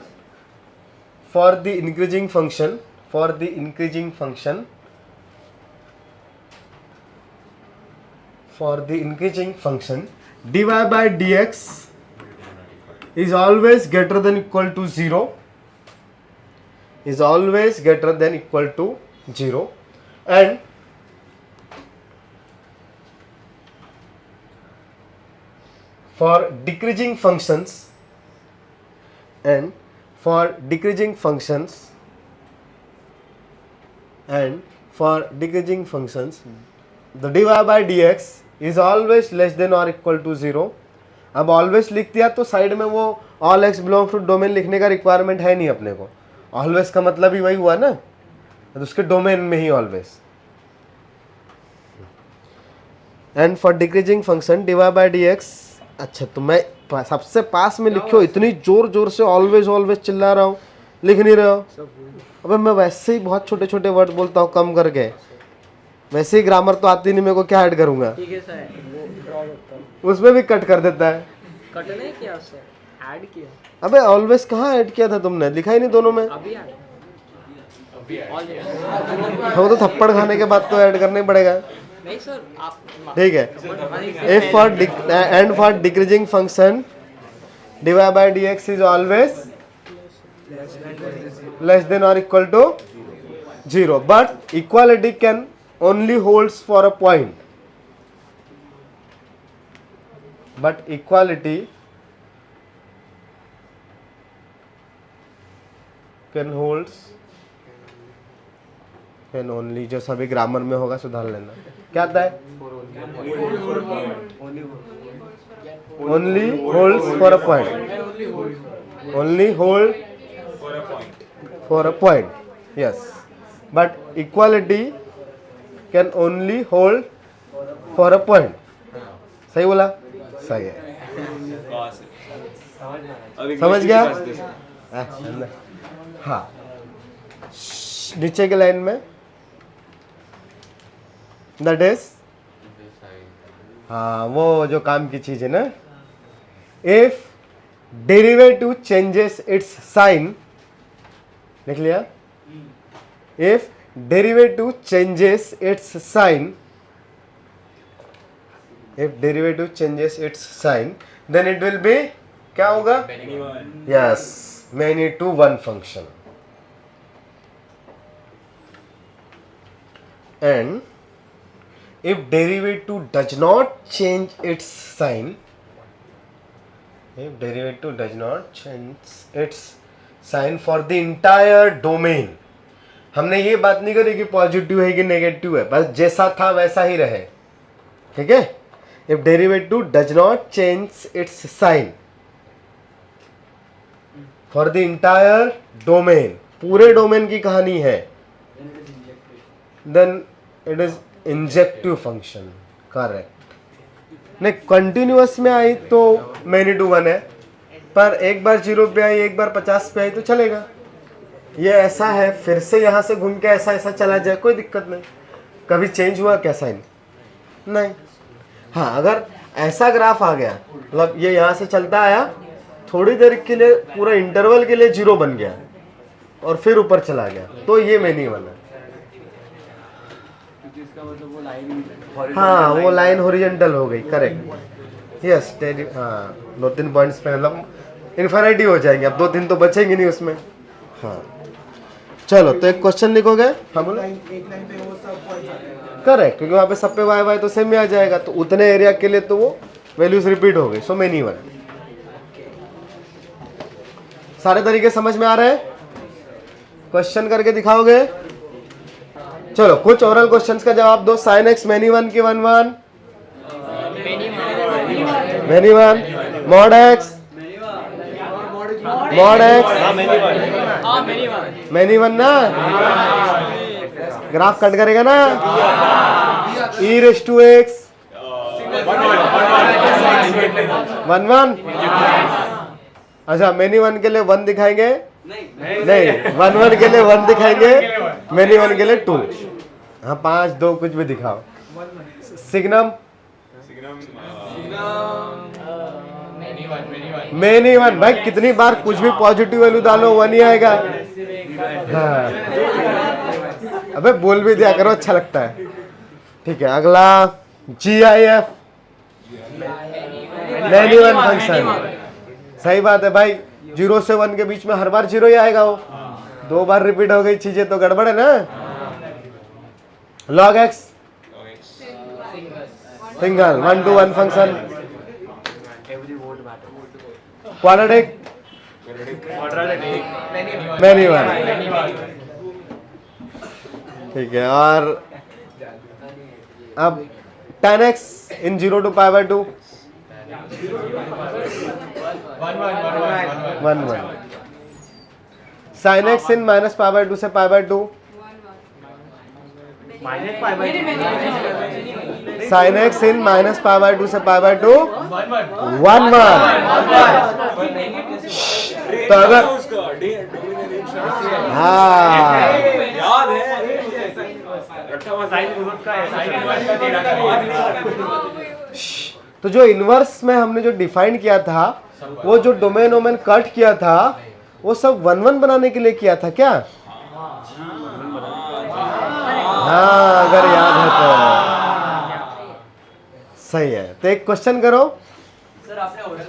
dy by dx is always greater than equal to 0, and for decreasing functions the dy by dx is always less than or equal to 0. अब ऑलवेज लिख दिया तो साइड में वो all x belong to domain लिखने का requirement है नहीं अपने को। ऑलवेज का मतलब ही वही हुआ ना, तो उसके डोमेन में ही always. And for decreasing function dy by dx, अच्छा तो मैं सबसे पास में लिखो, इतनी जोर जोर से ऑलवेज ऑलवेज चिल्ला रहा हूँ, लिख नहीं रहे हो। अबे मैं वैसे ही बहुत छोटे छोटे वर्ड बोलता हूँ कम करके, वैसे ही ग्रामर तो आती नहीं मेरे को, क्या ऐड करूँगा? ठीक है सर, वो ड्रॉ करता हूँ। उसमें भी कट कर देता है। कट नहीं किया सर, ऐड किया। अबे ऑलवेज कहाँ ऐड किया था तुमने? लिखा ही नहीं दोनों में। अभी ऐड। वो तो थप्पड़ खाने के बाद तो ऐड करना ही पड़ेगा। नहीं सर, आप ठीक है। if for and for decreasing function dy by dx is always less than or equal to 0, but equality can only holds for a point. But equality can only, जो सभी ग्रामर में होगा सुधार लेना। क्या आता है? only holds for a point. Only hold for a point. Yes. But equality can only hold for a point. सही बोला? सही है। समझ गया? हाँ, नीचे के लाइन में दैट इज, हाँ वो जो काम की चीज है ना, if derivative changes its sign, लिख लिया? If derivative changes its sign, if derivative changes its sign, then it will be, क्या होगा? Yes, many to one function. And if derivative does not change its sign, if derivative does not change its sign for the entire domain, हमने ये बात नहीं करी कि positive है कि नेगेटिव है, बस जैसा था वैसा ही रहे। ठीक है? if derivative does not change its sign for the entire domain, पूरे डोमेन की कहानी है, then it is injective function. Correct. नहीं, कंटिन्यूअस में आई तो मैनी टू वन है, पर एक बार 0 पे आई, एक बार 50 पे आई तो चलेगा। ये ऐसा है, फिर से यहाँ से घूम के ऐसा ऐसा चला जाए, कोई दिक्कत नहीं। कभी चेंज हुआ क्या साइन? नहीं। हाँ, अगर ऐसा ग्राफ आ गया, मतलब ये यहाँ से चलता आया, थोड़ी देर के लिए पूरा इंटरवल के लिए 0 बन गया और फिर ऊपर चला गया, तो ये मैनी वन है। हाँ, वो लाइन हॉरिजॉन्टल हो गई। करेक्ट। यस, हाँ, 2-3 पॉइंट्स पे मतलब इन्फिनिटी हो जाएंगे, अब 2-3 तो बचेंगे नहीं उसमें। हाँ, चलो तो एक क्वेश्चन लिखोगे। हाँ बोलो। करेक्ट, क्योंकि वहाँ पे सब पे वाई वाई तो सेम में आ जाएगा, तो उतने एरिया के लिए तो वो वैल्यूज रिपीट हो गई। So many one. सारे तरीके समझ में आ रहे हैं? क्वेश्चन करके दिखाओगे? चलो कुछ ओरल क्वेश्चंस का जवाब दो। साइन एक्स मैनी वन की 1-1, many one, mod x, mod x, many one ना। ग्राफ कट करेगा ना? ई रेस टू एक्स 1-1। अच्छा, मैनी वन के लिए 1 दिखाएंगे? नहीं, 1-1 के लिए 1 दिखाएंगे, मैनी वन के लिए 2। हाँ, 5-2 कुछ भी दिखाओ। Signum many one. भाई कितनी बार कुछ भी पॉजिटिव वैल्यू डालो 1 ही आएगा। हाँ, अबे बोल भी दिया करो, अच्छा लगता है। ठीक है, अगला GIF मैनी वन फंक्शन। सही बात है भाई, 0 से 1 के बीच में हर बार 0 ही आएगा। वो 2 बार रिपीट हो गई चीजें तो गड़बड़ है ना। log x single 1-to-1 function. Quadratic many one. ठीक है, और अब tan x in 0 to π/2 1-1। sin x in -π/2 से π/2 -π/2 sine x in minus pi by 2 से पाई बाय 2 1 1। तो अगर हाँ याद है तो जो इनवर्स में हमने जो डिफाइन किया था वो जो डोमेन वोमेन कट किया था वो सब 1 1 बनाने के लिए किया था क्या? हाँ अगर याद है तो सही है। तो एक क्वेश्चन करो। सर आपने ओरल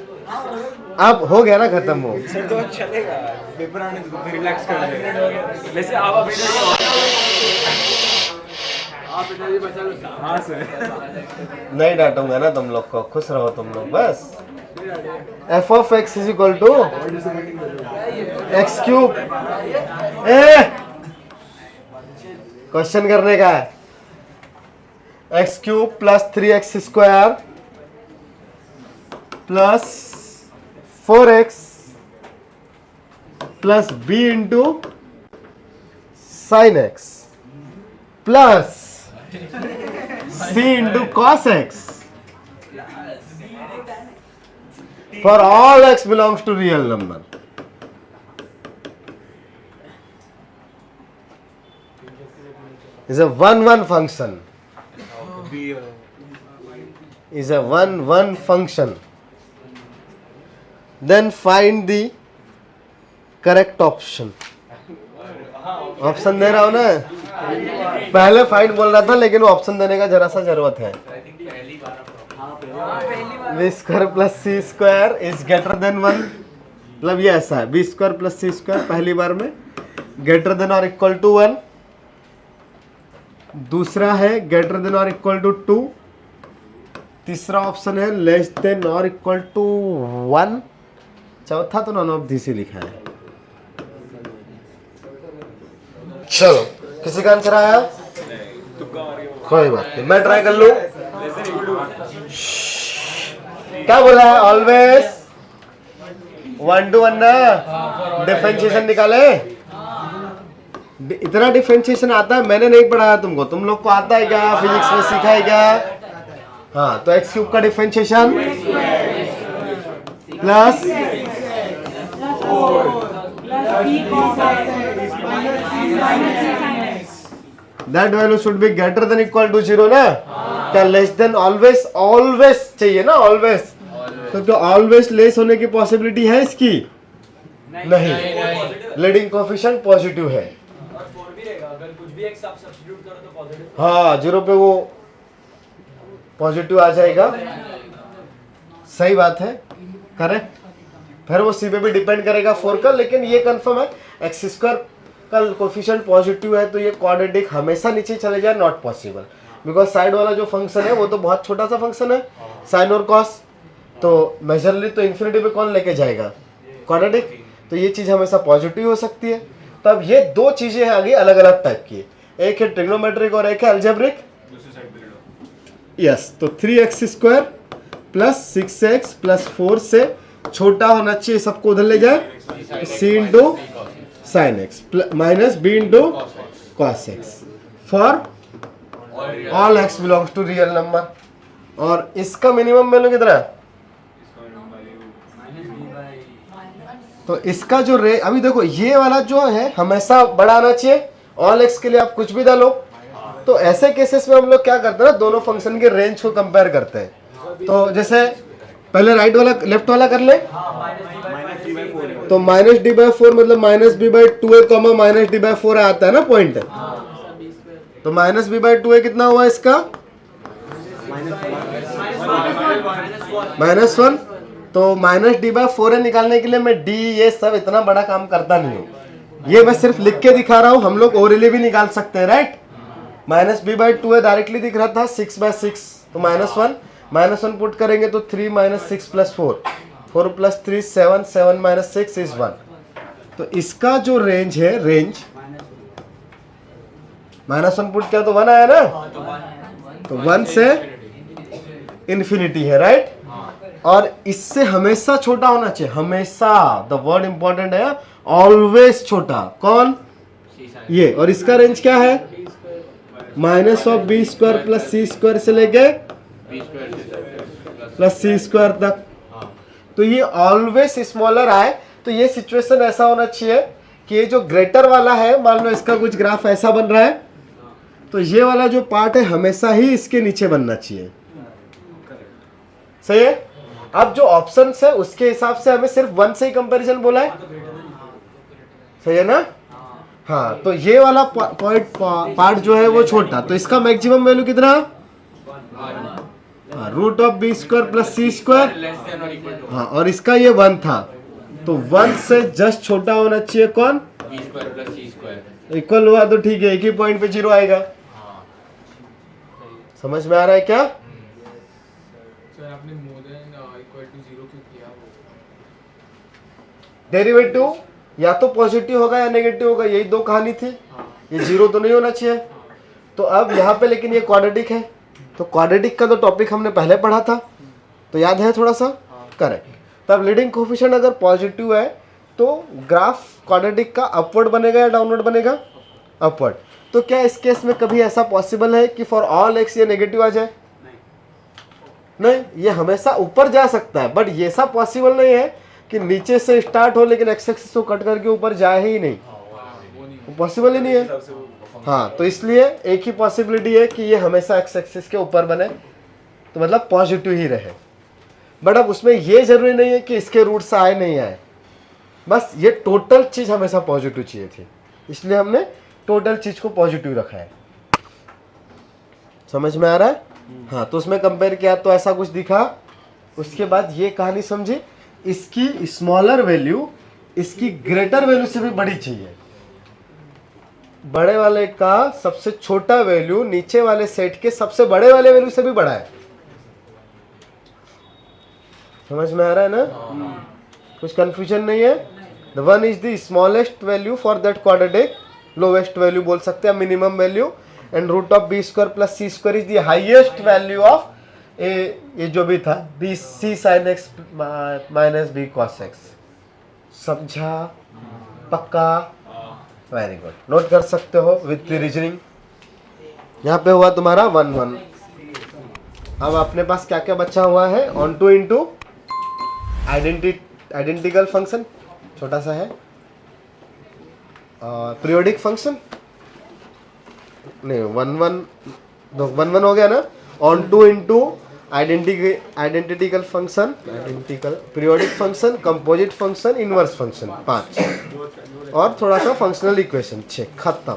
अब हो गया ना खत्म हो। सर तो चलेगा पेपर आने दो फिर रिलैक्स कर ले वैसे आप अभी बचा लो। हाँ सर नहीं डांटूंगा ना तुम लोग को, खुश रहो तुम लोग बस। F of x is equal to x cube. Question करने का है। X cube plus 3x square plus 4x plus b into sine x plus c into cos x for all x belongs to real number. Is a 1-1 function. Is a 1-1 function. Then find the correct option. Option दे रहा हूं ना, पहले find बोल रहा था लेकिन वो ऑप्शन देने का जरा सा जरूरत है। B square plus c square is greater than 1, मतलब ये ऐसा है b square plus c square पहली बार में ग्रेटर देन और इक्वल टू 1, दूसरा है ग्रेटर देन और इक्वल टू 2, तीसरा ऑप्शन है लेस देन और इक्वल टू 1, चौथा तो नॉन ऑफ दिस ही लिखा है। चलो किसी का आंसर आया? कोई बात नहीं, मैं ट्राई कर लूं। क्या बोला है? ऑलवेज 1 to 1 ना डिफरेंशिएशन निकाले। इतना डिफरेंशिएशन आता है, मैंने नहीं पढ़ाया तुमको, तुम लोग को आता है क्या? फिजिक्स में सीखा है क्या? हाँ, तो एक्स क्यूब का differentiation plus that value should be greater than equal to 0 ना। क्या लेस देन? ऑलवेज ऑलवेज चाहिए ना, ऑलवेज। तो क्या ऑलवेज लेस होने की पॉसिबिलिटी है इसकी? नहीं। लीडिंग कोएफिशिएंट पॉजिटिव है। और 4 भी रहेगा, अगर कुछ भी एक सब सब्स्टिट्यूट करो तो पॉजिटिव। हाँ, 0 पे वो पॉजिटिव आ जाएगा। सही बात है, करेक्ट। फिर वो सी पे भी डिपेंड करेगा 4 का, लेकिन ये कंफर्म है एक्स स्क्वायर का कोएफिशिएंट पॉजिटिव है तो ये क्वाड्रेटिक हमेशा नीचे चले जाए, नॉट पॉसिबल। बिकॉज साइड वाला जो फंक्शन है वो तो बहुत छोटा सा फंक्शन है, साइन और कॉस, तो मेजरली तो इन्फिनिटी पे कौन लेके जाएगा? क्वाड्रेटिक। तो ये चीज़ हमेशा पॉजिटिव हो सकती है। तो अब ये दो चीज़ें हैं आगे अलग अलग टाइप की, एक है ट्रिग्नोमेट्रिक और एक है अलजेब्रिक। यस, तो 3x square plus 6x plus 4 से छोटा होना चाहिए, सबको उधर ले जाए, c into sine x minus b into cos x for all x belongs to real number. और इसका मिनिमम वैल्यू कितना है? तो इसका जो अभी देखो ये वाला जो है हमेशा बड़ा आना चाहिए, ऑल x के लिए आप कुछ भी डालो। तो ऐसे केसेस में हम लोग क्या करते हैं ना, दोनों फंक्शन के रेंज को कंपेयर करते हैं। तो जैसे पहले राइट वाला लेफ्ट वाला कर ले, तो माइनस डी बाई 4 मतलब minus b by 2a comma minus d by 4 आता है ना पॉइंट। तो माइनस बी बाई 2a कितना हुआ इसका? -1। तो माइनस डी बाई 4a निकालने के लिए मैं डी ये सब इतना बड़ा काम करता नहीं हूँ, ये मैं सिर्फ लिख के दिखा रहा हूँ। हम लोग ओरली भी निकाल सकते हैं, right. Minus b by 2a directly दिख रहा था 6/6, तो -1 पुट करेंगे तो 3 - 6 + 4, 4 + 3 7, 7 - 6 is 1। तो इसका जो रेंज है, रेंज -1 पुट किया तो 1 आया ना, तो 1 से इन्फिनिटी है, राइट। और इससे हमेशा छोटा होना चाहिए, हमेशा, द वर्ड इंपॉर्टेंट है, ऑलवेज छोटा। कौन? ये। और इसका रेंज क्या है? Minus of b square plus c square से लेके बी स्क्वायर से प्लस सी स्क्वायर तक। तो ये ऑलवेज स्मॉलर आए तो ये सिचुएशन ऐसा होना चाहिए कि ये जो ग्रेटर वाला है, मान लो इसका कुछ ग्राफ ऐसा बन रहा है, तो ये वाला जो पार्ट है हमेशा ही इसके नीचे बनना चाहिए। सही है। अब जो ऑप्शन है उसके हिसाब से हमें सिर्फ 1 से ही कंपैरिजन बोला है, सही है ना। हाँ, तो ये वाला पार्ट जो है वो छोटा, तो इसका मैक्सिमम वैल्यू कितना, root of b square plus c square. Less than और इक्वल टू हाँ, और इसका ये 1 था, तो 1 से जस्ट छोटा होना चाहिए कौन, B square plus c square. Equal हुआ तो ठीक है, एक ही पॉइंट पे 0 आएगा। समझ में आ रहा है क्या। सर आपने मोर देन इक्वल टू 0 क्यों किया? डेरिवेटिव या तो पॉजिटिव होगा या नेगेटिव होगा, यही दो कहानी थी। ये 0 तो नहीं होना चाहिए। तो अब यहाँ पे लेकिन ये क्वाड्रेटिक है, तो क्वाड्रेटिक का तो टॉपिक हमने पहले पढ़ा था, तो याद है थोड़ा सा, करेक्ट। तब लीडिंग कोफिशिएंट अगर पॉजिटिव है तो ग्राफ क्वाड्रेटिक का अपवर्ड बनेगा या डाउनवर्ड बनेगा, अपवर्ड। तो क्या इस केस में कभी ऐसा पॉसिबल है कि फॉर ऑल एक्स ये नेगेटिव आ जाए? नहीं, ये हमेशा ऊपर जा सकता है, बट ये सब पॉसिबल नहीं है कि नीचे से स्टार्ट हो लेकिन एक्स एक्सिस को कट करके ऊपर जाए ही नहीं, पॉसिबल ही नहीं है। हाँ, तो इसलिए एक ही पॉसिबिलिटी है कि ये हमेशा एक्स एक्सिस के ऊपर बने, तो मतलब पॉजिटिव ही रहे। बट अब उसमें ये जरूरी नहीं है कि इसके रूट्स आए नहीं आए, बस ये टोटल चीज हमेशा पॉजिटिव चाहिए थी, इसलिए हमने टोटल चीज को पॉजिटिव रखा है। समझ में आ रहा है। हाँ, तो उसमें कंपेयर किया तो ऐसा कुछ दिखा। उसके बाद ये कहानी समझी, इसकी स्मॉलर वैल्यू इसकी ग्रेटर वैल्यू से भी बड़ी चाहिए। बड़े वाले का सबसे छोटा वैल्यू नीचे वाले सेट के सबसे बड़े वाले वैल्यू से भी बड़ा है। समझ में आ रहा है ना, कुछ कंफ्यूजन नहीं है। The one is the smallest value for that quadratic, lowest value बोल सकते हैं, minimum value, and root of b square plus c square is the highest value of ये जो भी था b c sine x minus b cos x. समझा, पक्का, very good, note कर सकते हो विथ द रीजनिंग। यहाँ पे हुआ तुम्हारा 1 1। अब अपने पास क्या क्या बचा हुआ है, on two into identical function, छोटा सा है, पीरियोडिक फंक्शन नहीं, 1 1 हो गया ना, on two into identical function, identical periodic function, composite function, inverse function 5, और थोड़ा सा फंक्शनल इक्वेशन 6, खत्म।